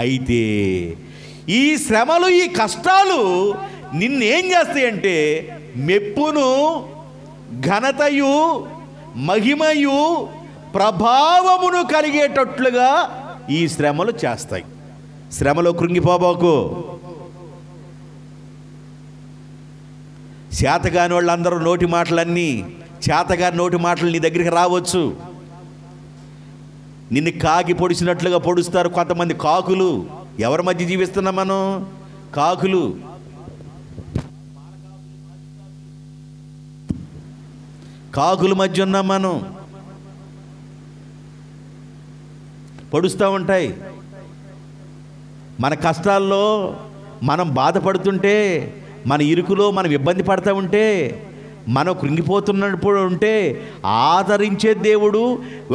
అయితే ఈ శ్రమలు, ఈ కష్టాలు నిన్నేం చేస్తాయంటే మెప్పును, ఘనతయు, మహిమయు, ప్రభావమును కలిగేటట్లుగా ఈ శ్రమలు చేస్తాయి. శ్రమలో కృంగిపోబాకు. చేతగాని వాళ్ళందరూ నోటి మాటలన్నీ, చేతగాని నోటి మాటలు నీ దగ్గరికి రావచ్చు. నిన్ను కాకి పొడిచినట్లుగా పొడుస్తారు కొంతమంది కాకులు. ఎవరి మధ్య జీవిస్తున్నాం మనం? కాకులు. కాకుల మధ్య ఉన్నాం మనం. పొడుస్తూ ఉంటాయి. మన కష్టాల్లో మనం బాధపడుతుంటే, మన ఇరుకులో మనం ఇబ్బంది పడుతూ ఉంటే, మనం కృంగిపోతున్నప్పుడు ఉంటే ఆదరించే దేవుడు.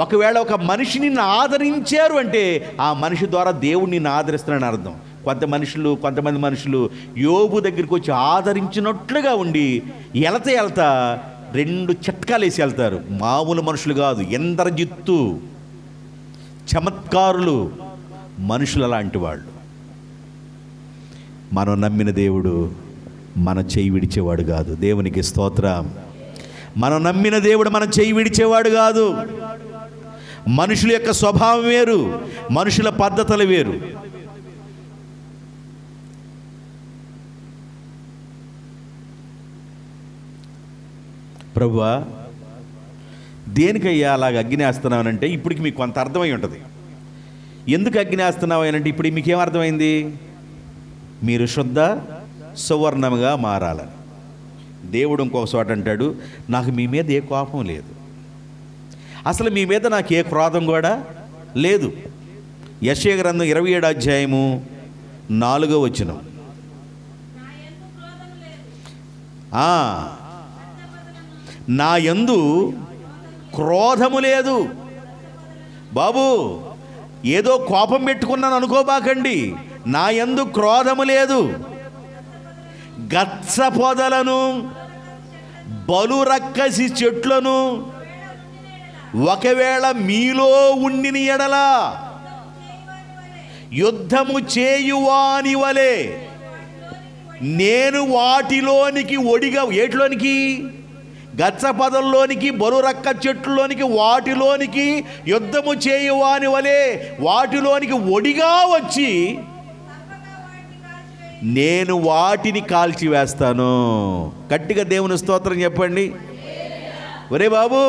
ఒకవేళ ఒక మనిషి నిన్ను ఆదరించారు అంటే ఆ మనిషి ద్వారా దేవుడు నిన్ను ఆదరిస్తున్నాడని అర్థం. కొంతమంది మనుషులు యోబు దగ్గరికి వచ్చి ఆదరించినట్లుగా ఉండి వెళ్తా 2 చిట్కాలు వేసి వెళ్తారు. మామూలు మనుషులు కాదు, ఇంద్రజిత్తు, చమత్కారులు మనుషులు అలాంటి వాళ్ళు. మనం నమ్మిన దేవుడు మన చేయి విడిచేవాడు కాదు. దేవునికి స్తోత్రం. మనం నమ్మిన దేవుడు మన చేయి విడిచేవాడు కాదు. మనుషుల యొక్క స్వభావం వేరు, మనుషుల పద్ధతులు వేరు. ప్రభువా, దేనికయ్యా అలాగ అగ్నేస్తున్నావనంటే ఇప్పటికి మీకు కొంత అర్థమై ఉంటుంది. ఎందుకు అగ్నేస్తున్నావు అంటే ఇప్పుడు మీకేం అర్థమైంది? మీరు శుద్ధ సువర్ణముగా మారాలని. దేవుడు ఇంకొక చోట అంటాడు, నాకు మీ మీద ఏ కోపం లేదు, అసలు మీ మీద నాకు ఏ క్రోధం కూడా లేదు. యెషయా గ్రంథం 27వ అధ్యాయము 4వ వచనం. నా యందు క్రోధము లేదు. బాబు, ఏదో కోపం పెట్టుకున్నాను అనుకోబాకండి. నా యందు క్రోధము లేదు. గచ్చ పొదలను, బలురక్కసి చెట్లను ఒకవేళ మీలో ఉండిన ఎడల యుద్ధము చేయువాని వలె నేను వాటిలోనికి ఒడిగా, ఏటిలోనికి? గచ్చ పొదల్లోనికి, బలురక్క చెట్లలోనికి, వాటిలోనికి యుద్ధము చేయువాని వలె వాటిలోనికి ఒడిగా వచ్చి నేను వాటిని కాల్చివేస్తాను. గట్టిగా దేవుని స్తోత్రం చెప్పండి. ఒరే బాబు,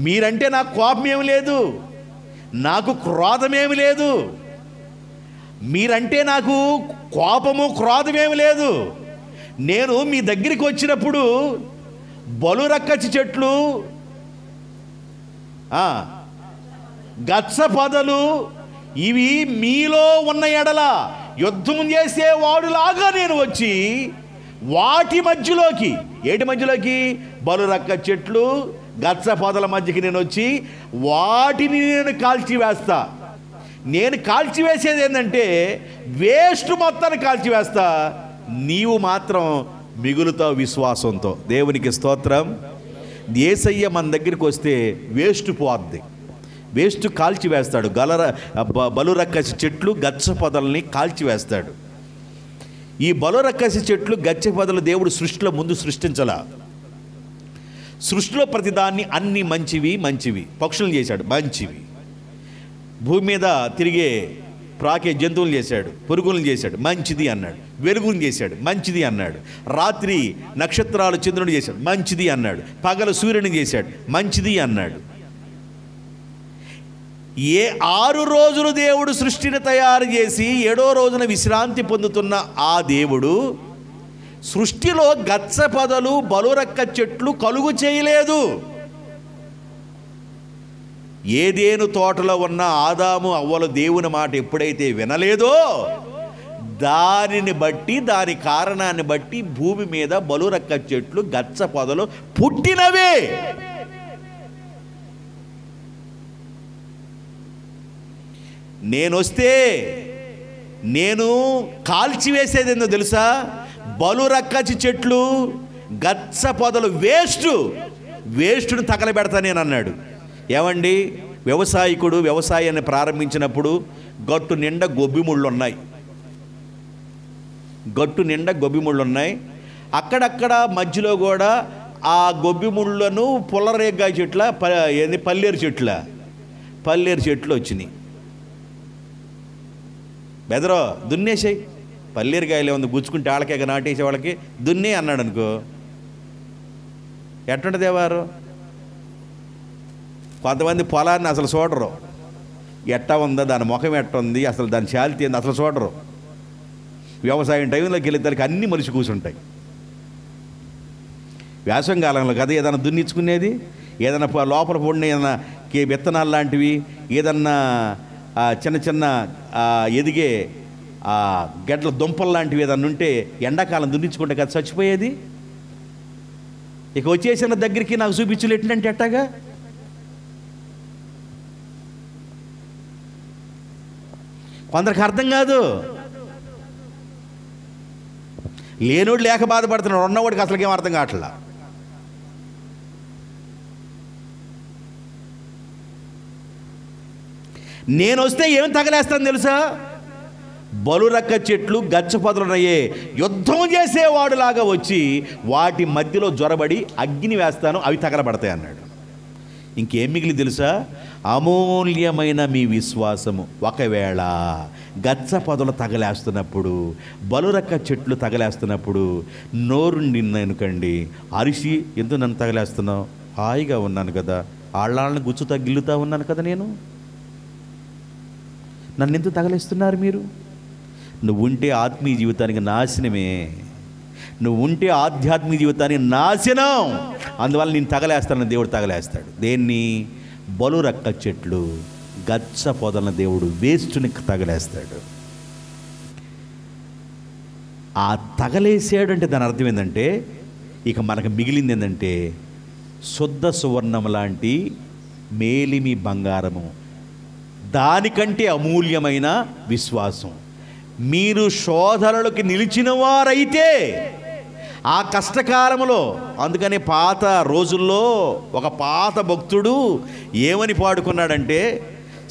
మీరంటే నాకు కోపం ఏమి లేదు, నాకు క్రోధమేమి లేదు. మీరంటే నాకు కోపము క్రోధమేమి లేదు. నేను మీ దగ్గరికి వచ్చినప్పుడు బలురక్కచి చెట్లు, గచ్చ పొదలు ఇవి మీలో ఉన్న ఎడల యుద్ధం చేసేవాడులాగా నేను వచ్చి వాటి మధ్యలోకి, ఏటి మధ్యలోకి? బలురక్క చెట్లు, గచ్చ పొదల మధ్యకి నేను వచ్చి వాటిని నేను కాల్చివేస్తా. నేను కాల్చివేసేది ఏంటంటే వేస్ట్ మొత్తాన్ని కాల్చివేస్తా, నీవు మాత్రం మిగులుతావు విశ్వాసంతో. దేవునికి స్తోత్రం. యేసయ్య మన దగ్గరికి వస్తే వేస్ట్ పోద్ది, వేస్ట్ కాల్చివేస్తాడు. బలురక్కసి చెట్లు, గచ్చ పొదల్ని కాల్చివేస్తాడు. ఈ బలురక్కసి చెట్లు, గచ్చ పొదలు దేవుడు సృష్టిలో ముందు సృష్టించలా. సృష్టిలో ప్రతిదాన్ని అన్ని మంచివి పక్షులను చేశాడు, మంచివి. భూమి మీద తిరిగే ప్రాకే జంతువులు చేశాడు, పురుగులను చేశాడు, మంచిది అన్నాడు. వెలుగును చేశాడు, మంచిది అన్నాడు. రాత్రి నక్షత్రాలు, చంద్రుని చేశాడు, మంచిది అన్నాడు. పగలు సూర్యుని చేశాడు, మంచిది అన్నాడు. 6 రోజులు దేవుడు సృష్టిని తయారు చేసి 7వ రోజున విశ్రాంతి పొందుతున్న ఆ దేవుడు సృష్టిలో గచ్చ పొదలు బలురక్క చెట్లు కలుగు చేయలేదు. ఏదేను తోటలో ఉన్న ఆదాము అవ్వలు దేవుని మాట ఎప్పుడైతే వినలేదో దానిని బట్టి, దాని కారణాన్ని బట్టి భూమి మీద బలురక్క చెట్లు గచ్చ పొదలు పుట్టినవే. నేనొస్తే నేను కాల్చివేసేది ఏందో తెలుసా? బలురక్కచి చెట్లు గచ్చ పొదలు వేస్ట్ను తగలబెడతా నేను అన్నాడు. ఏమండి, వ్యవసాయకుడు వ్యవసాయాన్ని ప్రారంభించినప్పుడు గట్టు నిండా గొబ్బిముళ్ళు ఉన్నాయి. అక్కడక్కడ మధ్యలో కూడా ఆ గొబ్బిముళ్ళను పుల్లరేగాయ చెట్ల పల్లేరు చెట్లు వచ్చినాయి. బెదరో దున్నేసాయి, పల్లేరుకాయలే ఉంది, గుచ్చుకుంటే ఆళ్ళకేక నాటేసే వాళ్ళకి దున్నే అన్నాడు అనుకో, ఎట్టుంటుంది వారు? కొంతమంది పొలాన్ని అసలు చూడరు, ఎట్టా ఉందా, దాని ముఖం ఎట్టుంది, అసలు దాని శాలిటీ ఏంది అసలు చూడరు. వ్యవసాయం టైంలోకి వెళ్ళేదానికి అన్నీ మలిసి కూర్చుంటాయి. వేసవికాలంలో కదా ఏదైనా దున్నించుకునేది, ఏదైనా లోపల పడిన ఏదైనా విత్తనాలు లాంటివి, ఏదన్నా చిన్న చిన్న ఎదిగే గడ్డల దుంపలు లాంటివి ఏదన్నా ఉంటే ఎండాకాలం దున్నించుకుంటే కదా చచ్చిపోయేది. ఇక వచ్చేసిన దగ్గరికి నాకు చూపించులు ఎట్లంటే ఎట్టాగా? కొందరికి అర్థం కాదు. లేనోడు లేక బాధపడుతున్నాడు, ఉన్నవాడికి అసలుకేం అర్థం కావట్లా. నేను వస్తే ఏం తగలేస్తాను తెలుసా? బలురక్క చెట్లు గచ్చ పొదలున్నాయే, యుద్ధం చేసేవాడులాగా వచ్చి వాటి మధ్యలో జొరబడి అగ్ని వేస్తాను, అవి తగలబడతాయి అన్నాడు. ఇంకేం మిగిలి తెలుసా? అమూల్యమైన మీ విశ్వాసము ఒకవేళ గచ్చ పొదలు తగలేస్తున్నప్పుడు, బలురక్క చెట్లు తగలేస్తున్నప్పుడు నోరుండి అనుకండి, అరిసి ఎందుకు నన్ను తగలేస్తున్నావు, హాయిగా ఉన్నాను కదా, ఆళ్ళని గుచ్చుతా గిల్లుతా ఉన్నాను కదా, నన్ను ఎందుకు తగలేస్తున్నారు మీరు? నువ్వుంటే ఆత్మీయ జీవితానికి నాశనమే, నువ్వుంటే ఆధ్యాత్మిక జీవితానికి నాశనం. అందువల్ల నేను తగలేస్తానని దేవుడు తగలేస్తాడు. దేన్ని? బలురక్క చెట్లు గచ్చ పొదలను దేవుడు వేస్ట్ని తగలేస్తాడు. ఆ తగలేసాడు అంటే దాని అర్థం ఏంటంటే, ఇక మనకు మిగిలింది ఏంటంటే శుద్ధ సువర్ణం లాంటి మేలిమి బంగారము, దానికంటే అమూల్యమైన విశ్వాసం. మీరు శోధనలకు నిలిచిన వారైతే ఆ కష్టకాలంలో, అందుకని పాత రోజుల్లో ఒక పాత భక్తుడు ఏమని పాడుకున్నాడంటే,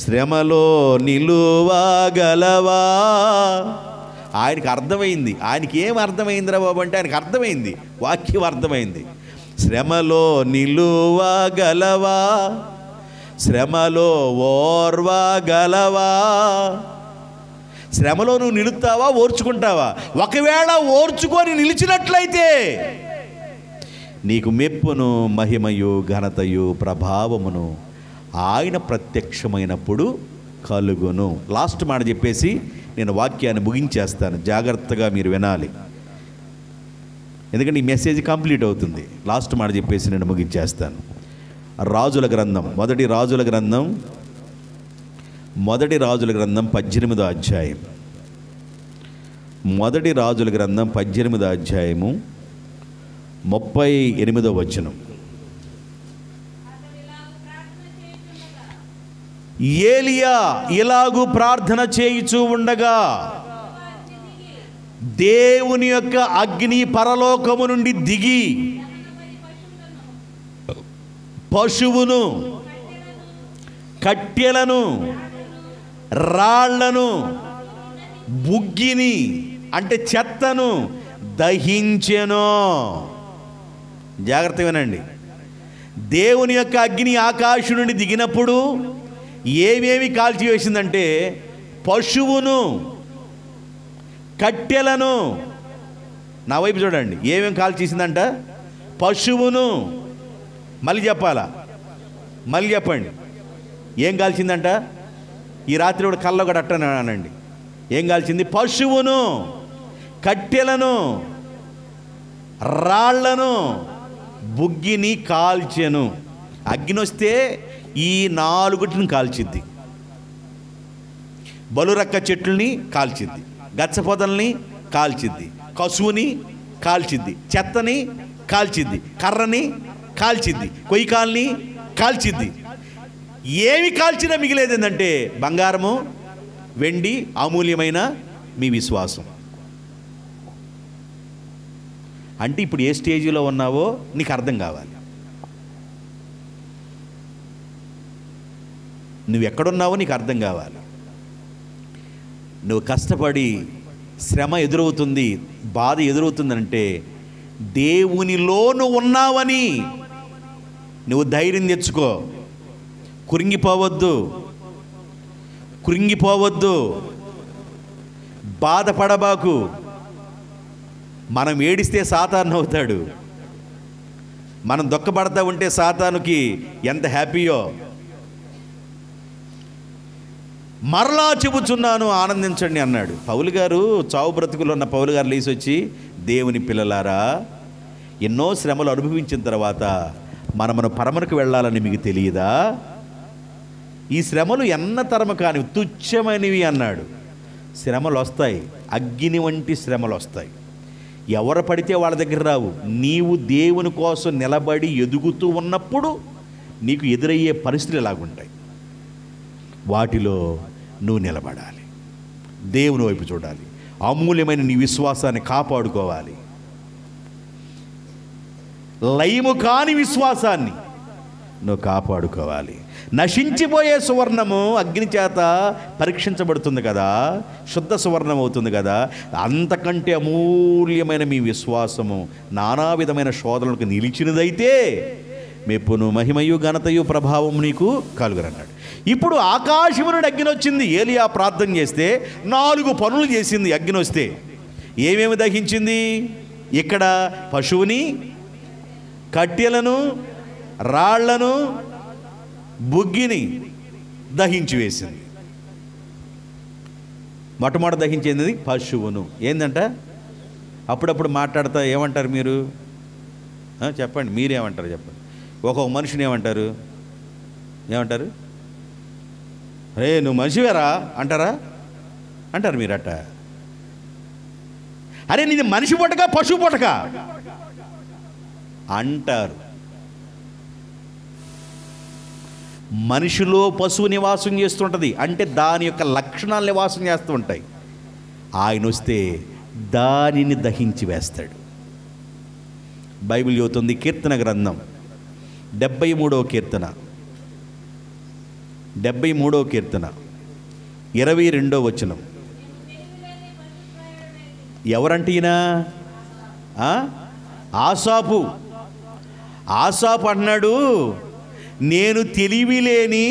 శ్రమలో నిలువగలవా. ఆయనకి అర్థమైంది. ఆయనకి ఏం అర్థమైందిరా బాబు అంటే ఆయనకు అర్థమైంది, వాక్యం అర్థమైంది. శ్రమలో నిలువగలవా, శ్రమలో ఓర్వగలవా. శ్రమలో నువ్వు నిలుస్తావా, ఓర్చుకుంటావా? ఒకవేళ ఓర్చుకొని నిలిచినట్లయితే నీకు మెప్పును, మహిమయు, ఘనతయు, ప్రభావమును ఆయన ప్రత్యక్షమైనప్పుడు కలుగును. లాస్ట్ మాట చెప్పేసి నేను వాక్యాన్ని ముగించేస్తాను, జాగ్రత్తగా మీరు వినాలి, ఎందుకంటే ఈ మెసేజ్ కంప్లీట్ అవుతుంది. లాస్ట్ మాట చెప్పేసి నేను ముగించేస్తాను. రాజుల గ్రంథం, మొదటి రాజుల గ్రంథం 18వ అధ్యాయం, మొదటి రాజుల గ్రంథం 18వ అధ్యాయము 38వ వచనం. ఏలియా ఇలాగు ప్రార్థన చేయుచూ ఉండగా దేవుని యొక్క అగ్ని పరలోకము నుండి దిగి పశువును, కట్టెలను, రాళ్లను, బుగ్గిని అంటే చెత్తను దహించెను. జాగ్రత్త వినండి. దేవుని యొక్క అగ్ని ఆకాశం నుండి దిగినప్పుడు ఏమేమి కాల్చివేసిందంటే పశువును, కట్టెలను. నా వైపు చూడండి, ఏమేమి కాల్చేసిందంట? పశువును. మళ్ళీ చెప్పాలా? మళ్ళీ చెప్పండి. ఏం కాల్చిందంట? ఈ రాత్రి కూడా కళ్ళ కూడా అట్టనండి. ఏం కాల్చింది? పశువును, కట్టెలను, రాళ్లను బుగ్గిని కాల్చెను. అగ్ని వస్తే ఈ 4 కాల్చిద్ది. బలురక్క చెట్లని కాల్చిద్ది, గచ్చ పొదల్ని కాల్చిద్ది, కసువుని కాల్చిద్ది, చెత్తని కాల్చిద్ది, కర్రని కాల్చిద్ది, కొయ్యకాల్ని కాల్చిద్ది. ఏమి కాల్చినా మిగిలేదు ఏంటంటే బంగారము, వెండి, అమూల్యమైన మీ విశ్వాసం. అంటే ఇప్పుడు ఏ స్టేజ్లో ఉన్నావో నీకు అర్థం కావాలి. నువ్వు ఎక్కడున్నావో నీకు అర్థం కావాలి. నువ్వు కష్టపడి శ్రమ ఎదురవుతుంది, బాధ ఎదురవుతుందంటే దేవునిలో నువ్వు ఉన్నావని నువ్వు ధైర్యం తెచ్చుకో. కృంగిపోవద్దు, బాధపడబాకు. మనం ఏడిస్తే సాతాను అవుతాడు, మనం దుఃఖపడతా ఉంటే సాతానుకి ఎంత హ్యాపీయో. మరలా చెబుతున్నాను ఆనందించండి అన్నాడు పౌలు గారు. చావు బ్రతుకులు ఉన్న పౌలు గారు లేచి వచ్చి, దేవుని పిల్లలారా, ఎన్నో శ్రమలు అనుభవించిన తర్వాత మనము పరమునకు వెళ్ళాలని మీకు తెలియదా? ఈ శ్రమలు ఎన్నతరము కాని తుచ్చమైనవి అన్నాడు. శ్రమలు వస్తాయి, అగ్ని వంటి శ్రమలు వస్తాయి. ఎవరు పడితే వాళ్ళ దగ్గర రావు. నీవు దేవుని కోసం నిలబడి ఎదుగుతూ ఉన్నప్పుడు నీకు ఎదురయ్యే పరిస్థితులు ఎలాగుంటాయి, వాటిలో నువ్వు నిలబడాలి, దేవుని వైపు చూడాలి, అమూల్యమైన నీ విశ్వాసాన్ని కాపాడుకోవాలి. లయము కాని విశ్వాసాన్ని నువ్వు కాపాడుకోవాలి. నశించిపోయే సువర్ణము అగ్ని చేత పరీక్షించబడుతుంది కదా, శుద్ధ సువర్ణం అవుతుంది కదా. అంతకంటే అమూల్యమైన మీ విశ్వాసము నానా విధమైన శోధనలకు నిలిచినదైతే మెప్పును, మహిమయు, ఘనతయు, ప్రభావం నీకు కలుగురన్నాడు. ఇప్పుడు ఆకాశము నుండి అగ్ని వచ్చింది. ఏలియా ప్రార్థన చేస్తే 4 పనులు చేసింది. అగ్ని వస్తే ఏమేమి దహించింది? ఇక్కడ పశువుని, కట్టెలను, రాళ్లను, బుగ్గిని దహించి వేసింది. మొట్టమొదటి దహించేది పశువును. ఏందంట? అప్పుడప్పుడు మాట్లాడతా ఏమంటారు మీరు? చెప్పండి, మీరేమంటారు చెప్పండి. ఒక్కొక్క మనిషిని ఏమంటారు? రే నువ్వు మనిషివేరా అంటారా? అంటారు మీరట. అరే నీది మనిషి పుట్టక పశువు పుట్టక అంటారు. మనిషిలో పశువు నివాసం చేస్తుంటుంది అంటే దాని యొక్క లక్షణాలు నివాసం చేస్తూ ఉంటాయి. ఆయన వస్తే దానిని దహించి వేస్తాడు. బైబిల్ చెబుతుంది, కీర్తన గ్రంథం 73వ కీర్తన 22వ వచనం. ఎవరంటే ఈయన? ఆసాపు అన్నాడు, నేను తెలివి లేని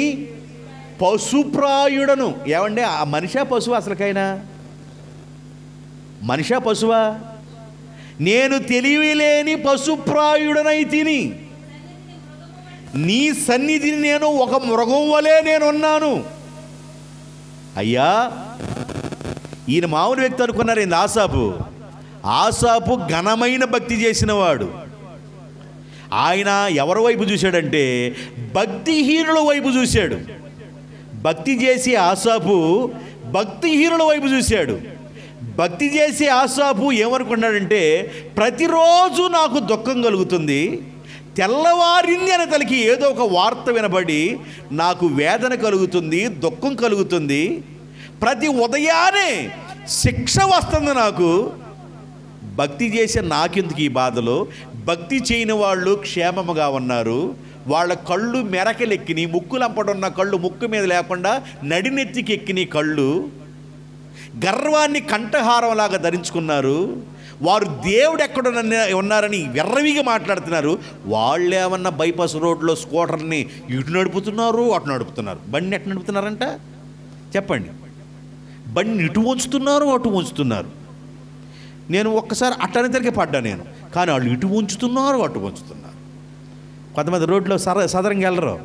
పశుప్రాయుడను. ఏమంటే ఆ మనిషా పశువా? అసలుకైనా మనిషా పశువా? నేను తెలివి లేని పశుప్రాయుడనై తిని నీ సన్నిధిని నేను ఒక మృగం వలె నేనున్నాను. అయ్యా, ఈయన మామూలు వ్యక్తి అనుకున్నారు ఏంది? ఆసాపు ఘనమైన భక్తి చేసినవాడు. ఆయన ఎవరి వైపు చూశాడంటే భక్తిహీనుల వైపు చూశాడు. భక్తి చేసి ఆసాపు భక్తిహీనుల వైపు చూశాడు. భక్తి చేసి ఆసాపు ఏమనుకున్నాడంటే ప్రతిరోజు నాకు దుఃఖం కలుగుతుంది, తెల్లవారింది అనే తలకి ఏదో ఒక వార్త వినబడి నాకు వేదన కలుగుతుంది, దుఃఖం కలుగుతుంది, ప్రతి ఉదయాన్నే శిక్ష వస్తుంది నాకు. భక్తి చేసే నాకెందుకు ఈ బాధలు? భక్తి చేయని వాళ్ళు క్షేమముగా ఉన్నారు. వాళ్ళ కళ్ళు మెరకలెక్కిని, ముక్కులంపడున్న కళ్ళు ముక్కు మీద లేకుండా నడినెత్తికి ఎక్కిని కళ్ళు, గర్వాన్ని కంఠహారంలాగా ధరించుకున్నారు. వారు దేవుడు ఎక్కడ ఉన్నారని విర్రవిగా మాట్లాడుతున్నారు. వాళ్ళు ఏమన్నా బైపాస్ రోడ్లో స్కూటర్ని ఇటు నడుపుతున్నారు, అటు నడుపుతున్నారు. బండిని ఎటు నడుపుతున్నారంట చెప్పండి? బండిని ఇటు ఉంచుతున్నారు, అటు ఉంచుతున్నారు. నేను ఒక్కసారి అట్టనితరికే పడ్డా నేను, కానీ వాళ్ళు ఇటు ఉంచుతున్నారు, అటు ఉంచుతున్నారు. కొంతమంది రోడ్లో సదరంగా వెళ్ళరు,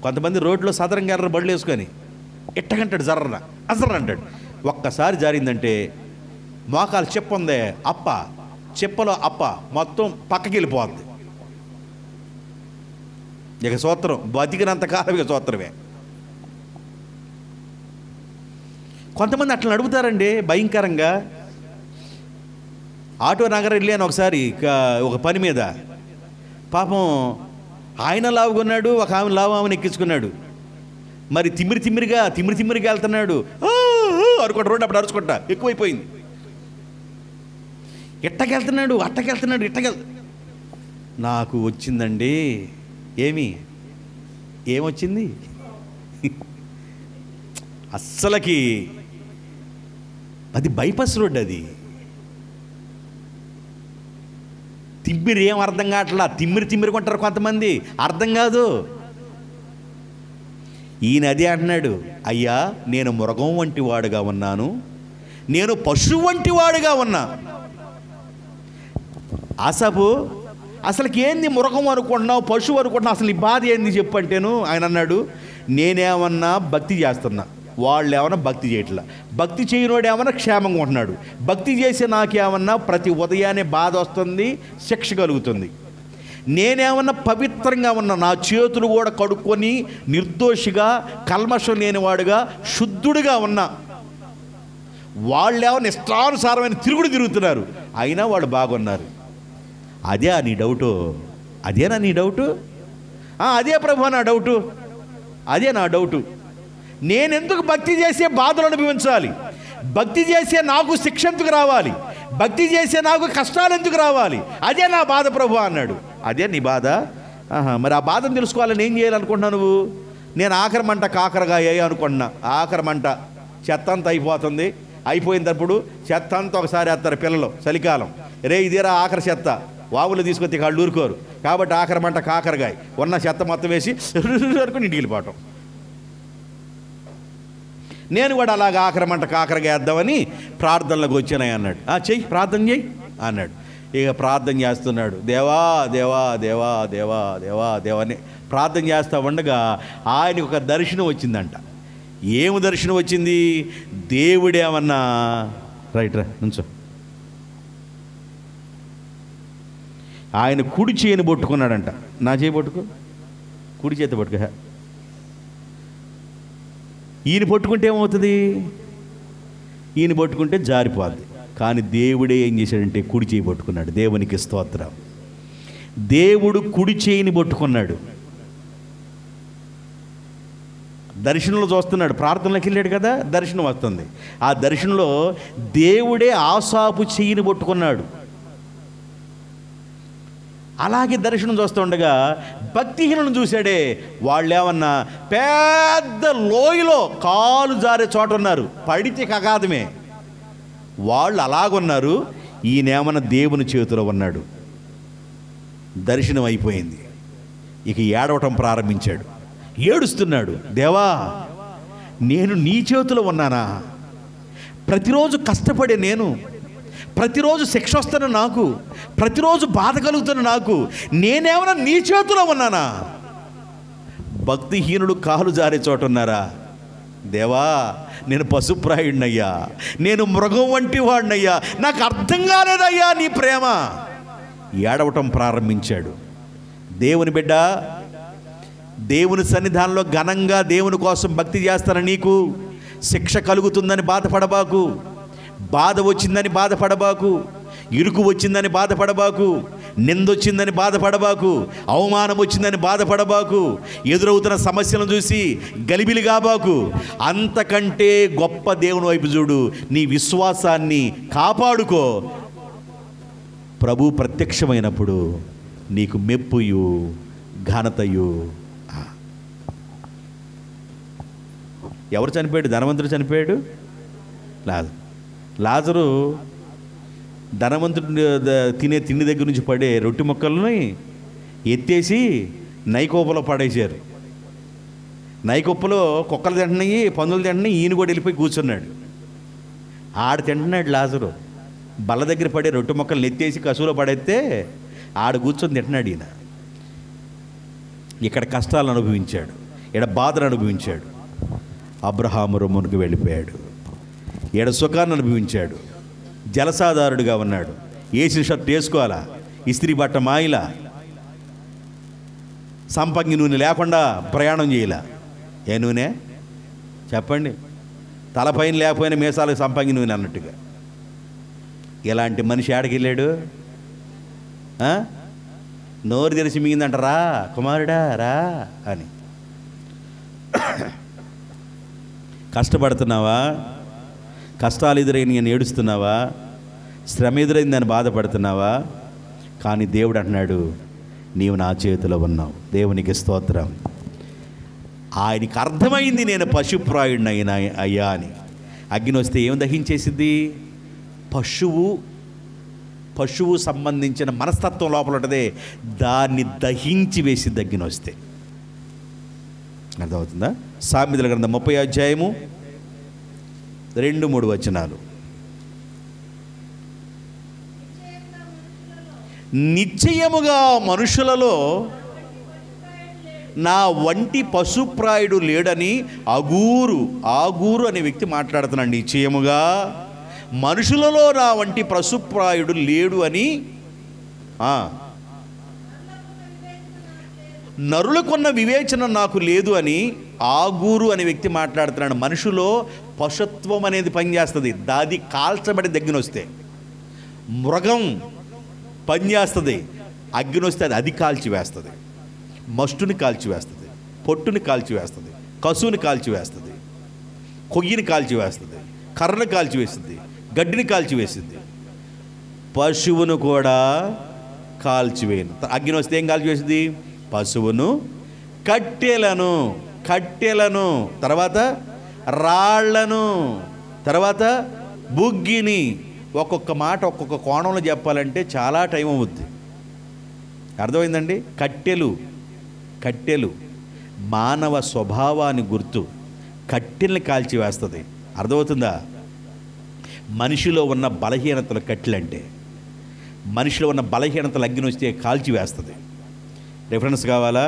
కొంతమంది రోడ్లో సదరంగా వెళ్ళరు బళ్ళు వేసుకొని. ఎట్టగంటాడు జర్ర అంటాడు. ఒక్కసారి జారిందంటే మోకాలు చెప్పుందే అప్ప చిప్పలో అప్ప మొత్తం పక్కకి వెళ్ళిపోద్ది. ఇక సూత్రం బతికినంత కాలం ఇక సూత్రమే. కొంతమంది అట్లా నడుపుతారండి భయంకరంగా. ఆటో నగర్ వెళ్ళాను ఒకసారి ఒక పని మీద. పాపం ఆయన లావుకున్నాడు, ఒక ఆమె లావు ఆమెను ఎక్కించుకున్నాడు. మరి తిమ్మిరిగా వెళ్తున్నాడు. అనుకుంటా రోడ్డు అప్పుడు అరుచుకుంటా ఎక్కువైపోయింది. ఎట్టకెళ్తున్నాడు నాకు వచ్చిందండి. ఏమొచ్చింది? అస్సలకి అది బైపాస్ రోడ్. అది తిమ్మిరి ఏం అర్థం కావట్లా. తిమ్మిరి కొంటారు కొంతమంది, అర్థం కాదు. ఈయన అదే అంటున్నాడు, అయ్యా నేను మృగం వంటి వాడుగా ఉన్నాను, నేను పశువు వంటి వాడుగా ఉన్నా. అసలు అసలుకి ఏంది మృగం అనుకుంటున్నావు, పశువు అనుకుంటున్నావు, అసలు ఈ బాధ ఏంది చెప్పంటేను ఆయన అన్నాడు, నేనేమన్నా భక్తి చేస్తున్నా, వాళ్ళు ఏమన్నా భక్తి చేయట్లా. భక్తి చేయనోడు ఏమన్నా క్షేమంగా ఉంటున్నాడు. భక్తి చేసే నాకేమన్నా ప్రతి ఉదయాన్నే బాధ వస్తుంది, శిక్ష కలుగుతుంది. నేనేమన్నా పవిత్రంగా ఉన్నా, నా చేతులు కూడా కడుక్కొని నిర్దోషిగా కల్మషం లేనివాడుగా శుద్ధుడిగా ఉన్నా. వాళ్ళు ఏమన్నా ఇష్టానుసారమైన తిరుగుతున్నారు, అయినా వాళ్ళు బాగున్నారు. అదేనా నీ డౌటు? అదే ప్రభు నా డౌటు, అదే నా డౌటు. నేనెందుకు భక్తి చేసే బాధలు అనుభవించాలి? భక్తి చేసే నాకు శిక్ష ఎందుకు రావాలి? భక్తి చేసే నాకు కష్టాలు ఎందుకు రావాలి? అదే నా బాధ ప్రభు అన్నాడు. అదే నీ బాధ? మరి ఆ బాధను తెలుసుకోవాలని ఏం చేయాలనుకుంటున్నావు నువ్వు? నేను ఆఖరి మంట కాకరగా అనుకుంటున్నా. ఆఖరి మంట చెత్త అంతా అయిపోతుంది. అయిపోయినప్పుడు చెత్త అంతా ఒకసారి వేస్తారు పిల్లలు చలికాలం. ఇదేరా ఆఖరి చెత్త, వావులు తీసుకొచ్చి వాళ్ళు ఊరుకోరు. కాబట్టి ఆఖరి మంట కాకరగాయ ఉన్న చెత్త మొత్తం వేసి అనుకుని ఇంటికి వెళ్ళిపోవటం. నేను కూడా అలాగ ఆఖరి మంట కాకరగాయ వేద్దామని ప్రార్థనలకు వచ్చానని అన్నాడు. చెయ్యి, ప్రార్థన చెయ్యి అన్నాడు. ఇక ప్రార్థన చేస్తున్నాడు. దేవా దేవా దేవా దేవా దేవా దేవని ప్రార్థన చేస్తూ ఉండగా ఆయనకు ఒక దర్శనం వచ్చిందంట. ఏమి దర్శనం వచ్చింది? దేవుడేమన్నా రైట్ నుంచో ఆయన కుడి చేయిని పట్టుకున్నాడంట. నా చేయి పట్టుకో, కుడి చేతి పట్టుకో. ఈయన పట్టుకుంటే ఏమవుతుంది? ఈయన పట్టుకుంటే జారిపోద్ది. కానీ దేవుడే ఏం చేశాడంటే కుడి చేయి పట్టుకున్నాడు. దేవునికి స్తోత్రం. దేవుడు కుడి చేయిని పట్టుకున్నాడు. దర్శనంలో చూస్తున్నాడు. ప్రార్థనలోకి వెళ్ళాడు కదా, దర్శనం వస్తుంది. ఆ దర్శనంలో దేవుడే ఆసాపు చేయిని పట్టుకున్నాడు. అలాగే దర్శనం చూస్తుండగా భక్తిహీనులను చూశాడే. వాళ్ళు ఏమన్నా పెద్ద లోయలో కాలు జారే చోట ఉన్నారు, పడితే కగాదమే. వాళ్ళు అలాగున్నారు, ఈయనేమన్నా దేవుని చేతిలో ఉన్నాడు. దర్శనం అయిపోయింది. ఇక ఏడవటం ప్రారంభించాడు. ఏడుస్తున్నాడు. దేవా, నేను నీ చేతిలో ఉన్నానా? ప్రతిరోజు కష్టపడే నేను, ప్రతిరోజు శిక్ష వస్తున్న నాకు, ప్రతిరోజు బాధ కలుగుతున్న నాకు, నేనేమన్నా నీ చేతిలో ఉన్నానా? భక్తిహీనుడు కాలు జారే చోట ఉన్నారా? దేవా, నేను పశుప్రాయుడినయ్యా, నేను మృగం వంటి వాడినయ్యా, నాకు అర్థం కాలేదయ్యా నీ ప్రేమ. ఏడవటం ప్రారంభించాడు. దేవుని బిడ్డ, దేవుని సన్నిధానంలో ఘనంగా దేవుని కోసం భక్తి చేస్తాను. నీకు శిక్ష కలుగుతుందని బాధపడబాకు, బాధ వచ్చిందని బాధపడబాకు, ఇరుకు వచ్చిందని బాధపడబాకు, నిందొచ్చిందని బాధపడబాకు, అవమానం వచ్చిందని బాధపడబాకు, ఎదురవుతున్న సమస్యలను చూసి గలిబిలి కాబాకు. అంతకంటే గొప్ప దేవుని వైపు చూడు. నీ విశ్వాసాన్ని కాపాడుకో. ప్రభు ప్రత్యక్షమైనప్పుడు నీకు మెప్పుయు ఘనతయు. ఎవరు చనిపోయాడు? ధనవంతుడు చనిపోయాడు. లాజరు ధనవంతుడు తినే తిండి దగ్గర నుంచి పడే రొట్టె ముక్కల్ని ఎత్తేసి నైకోపలో పడేశారు. నైకొప్పలో కుక్కలు తింటున్నాయి, పందులు తింటున్నాయి. ఈయన కూడా వెళ్ళిపోయి కూర్చున్నాడు. ఆడ తింటున్నాడు లాజరు. బల్ల దగ్గర పడే రొట్టె ముక్కలు ఎత్తేసి కసువులో పడేస్తే ఆడ కూర్చొని తింటున్నాడు. ఈయన ఇక్కడ కష్టాలను అనుభవించాడు, ఇక్కడ బాధను అనుభవించాడు. అబ్రహాము రొమ్మునికి వెళ్ళిపోయాడు. ఈడ సుఖాన్ని అనుభవించాడు, జలసాదారుడిగా ఉన్నాడు. వేసిన షర్ట్ వేసుకోవాలా, ఇస్త్రీ బట్ట మాయిలా, సంపంగి నూనె లేకుండా ప్రయాణం చేయాల. ఏ నూనె చెప్పండి? తలపైన లేకపోయినా మీసాలకు సంపంగి నూనె అన్నట్టుగా. ఇలాంటి మనిషి ఆడికి వెళ్ళాడు? నోరు తెరిచి మిగిందంట, రా కుమారుడా రా అని. కష్టపడుతున్నావా? కష్టాలు ఎదురైన నేను ఏడుస్తున్నావా? శ్రమ ఎదురైందని బాధపడుతున్నావా? కానీ దేవుడు అంటున్నాడు, నీవు నా చేతిలో ఉన్నావు. దేవునికి స్తోత్రం. ఆయనకి అర్థమైంది నేను పశుప్రాయుడిని అయినా అయ్యా అని. అగ్ని వస్తే ఏం దహించేసింది? పశువు సంబంధించిన మనస్తత్వం లోపల ఉంటుంది, దాన్ని దహించి వేసింది అగ్ని వస్తే. అర్థమవుతుందా? సామెతల గ్రంథం 30వ అధ్యాయము 2-3 వచనాలు. నిశ్చయముగా మనుషులలో నా వంటి పశుప్రాయుడు లేడని ఆగూరు అనే వ్యక్తి మాట్లాడుతున్నాడు. నిశ్చయముగా మనుషులలో నా వంటి పశుప్రాయుడు లేడు అని. నరులకున్న వివేచన నాకు లేదు అని ఆగూరు అనే వ్యక్తి మాట్లాడుతున్నాడు. మనుషులో పశుత్వం అనేది పనిచేస్తుంది. దాది కాల్చబడి దగ్గర వస్తే, మృగం పనిచేస్తుంది, అగ్ని వస్తే అది కాల్చివేస్తుంది. మస్టుని కాల్చివేస్తుంది, పొట్టుని కాల్చివేస్తుంది, కసువుని కాల్చివేస్తుంది, కొయ్యిని కాల్చివేస్తుంది, కర్రను కాల్చివేస్తుంది, గడ్డిని కాల్చివేసింది. పశువును కూడా కాల్చివేయను. అగ్ని వస్తే ఏం కాల్చివేసింది? పశువును, కట్టెలను, తర్వాత రాళ్లను, తర్వాత బుగ్గిని. ఒక్కొక్క మాట ఒక్కొక్క కోణంలో చెప్పాలంటే చాలా టైం అవుద్ది. అర్థమైందండి? కట్టెలు మానవ స్వభావాన్ని గుర్తు. కట్టెల్ని కాల్చివేస్తుంది. అర్థమవుతుందా? మనిషిలో ఉన్న బలహీనతలు కట్టెలంటే, మనిషిలో ఉన్న బలహీనతలు అగ్ని వస్తే కాల్చివేస్తుంది. రిఫరెన్స్ కావాలా?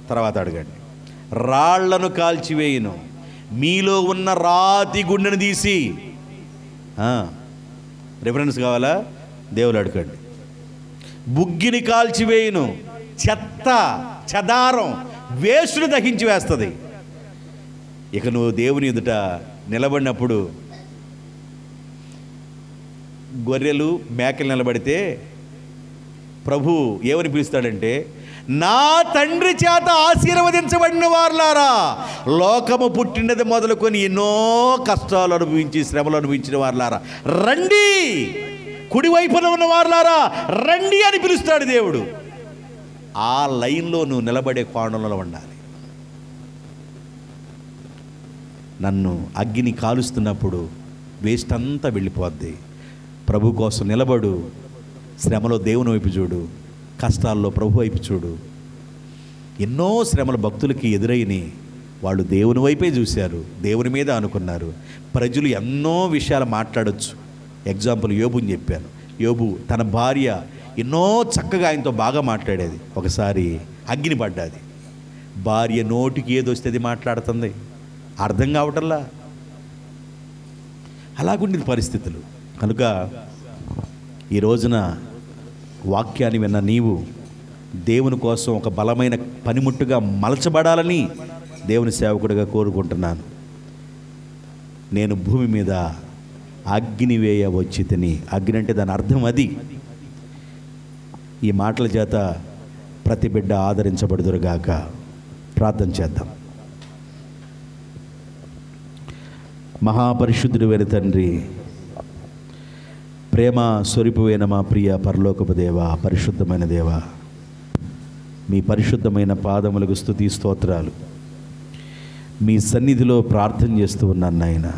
తర్వాత అడగండి. రాళ్లను కాల్చివేయును, మీలో ఉన్న రాతి గుండెను తీసి. రిఫరెన్స్ కావాలా? దేవుడు అడగండి. బుగ్గిని కాల్చివేయును, చెత్త చెదారం వేసుని దహించి వేస్తుంది. ఇక నువ్వు దేవుని ఎదుట నిలబడినప్పుడు, గొర్రెలు మేకలు నిలబడితే ప్రభు ఏమని పిలుస్తాడంటే, నా తండ్రి చేత ఆశీర్వదించబడిన వారులారా, లోకము పుట్టినది మొదలుకొని ఎన్నో కష్టాలు అనుభవించి శ్రమలు అనుభవించిన వారులారా రండి, కుడివైపున ఉన్న వారులారా రండి అని పిలుస్తాడు దేవుడు. ఆ లైన్లో నువ్వు నిలబడే కోణంలో ఉండాలి. నన్ను అగ్ని కాలుస్తున్నప్పుడు వేస్ట్ అంతా వెళ్ళిపోద్ది. ప్రభు కోసం నిలబడు. శ్రమలో దేవుని వైపు చూడు, కష్టాల్లో ప్రభు వైపు చూడు. ఎన్నో శ్రమల భక్తులకి ఎదురైని వాళ్ళు దేవుని వైపే చూశారు, దేవుని మీద అనుకున్నారు. ప్రజలు ఎన్నో విషయాలు మాట్లాడొచ్చు. ఎగ్జాంపుల్ యోబుని చెప్పాను. యోబు తన భార్య ఎన్నో చక్కగా ఆయనతో బాగా మాట్లాడేది. ఒకసారి అగ్ని పడ్డాది. భార్య నోటికి ఏదొస్తే అది మాట్లాడుతుంది, అర్థం కావటంలా. అలాగుండేది పరిస్థితులు. కనుక ఈ రోజున వాక్యాన్ని విన్న నీవు దేవుని కోసం ఒక బలమైన పనిముట్టుగా మలచబడాలని దేవుని సేవకుడిగా కోరుకుంటున్నాను. నేను భూమి మీద అగ్ని వేయ వచ్చి తిని. అగ్ని అంటే దాని అర్థం అది. ఈ మాటల చేత ప్రతి బిడ్డ ఆదరించబడుదురుగాక. ప్రార్థన చేద్దాం. మహాపరిశుద్ధుడు వెను తండ్రి, ప్రేమ స్వరూపువైన మా ప్రియ పరలోకపు దేవ, పరిశుద్ధమైన దేవ, మీ పరిశుద్ధమైన పాదములకు స్తుతి స్తోత్రాలు. మీ సన్నిధిలో ప్రార్థన చేస్తూ ఉన్నాను నాయన.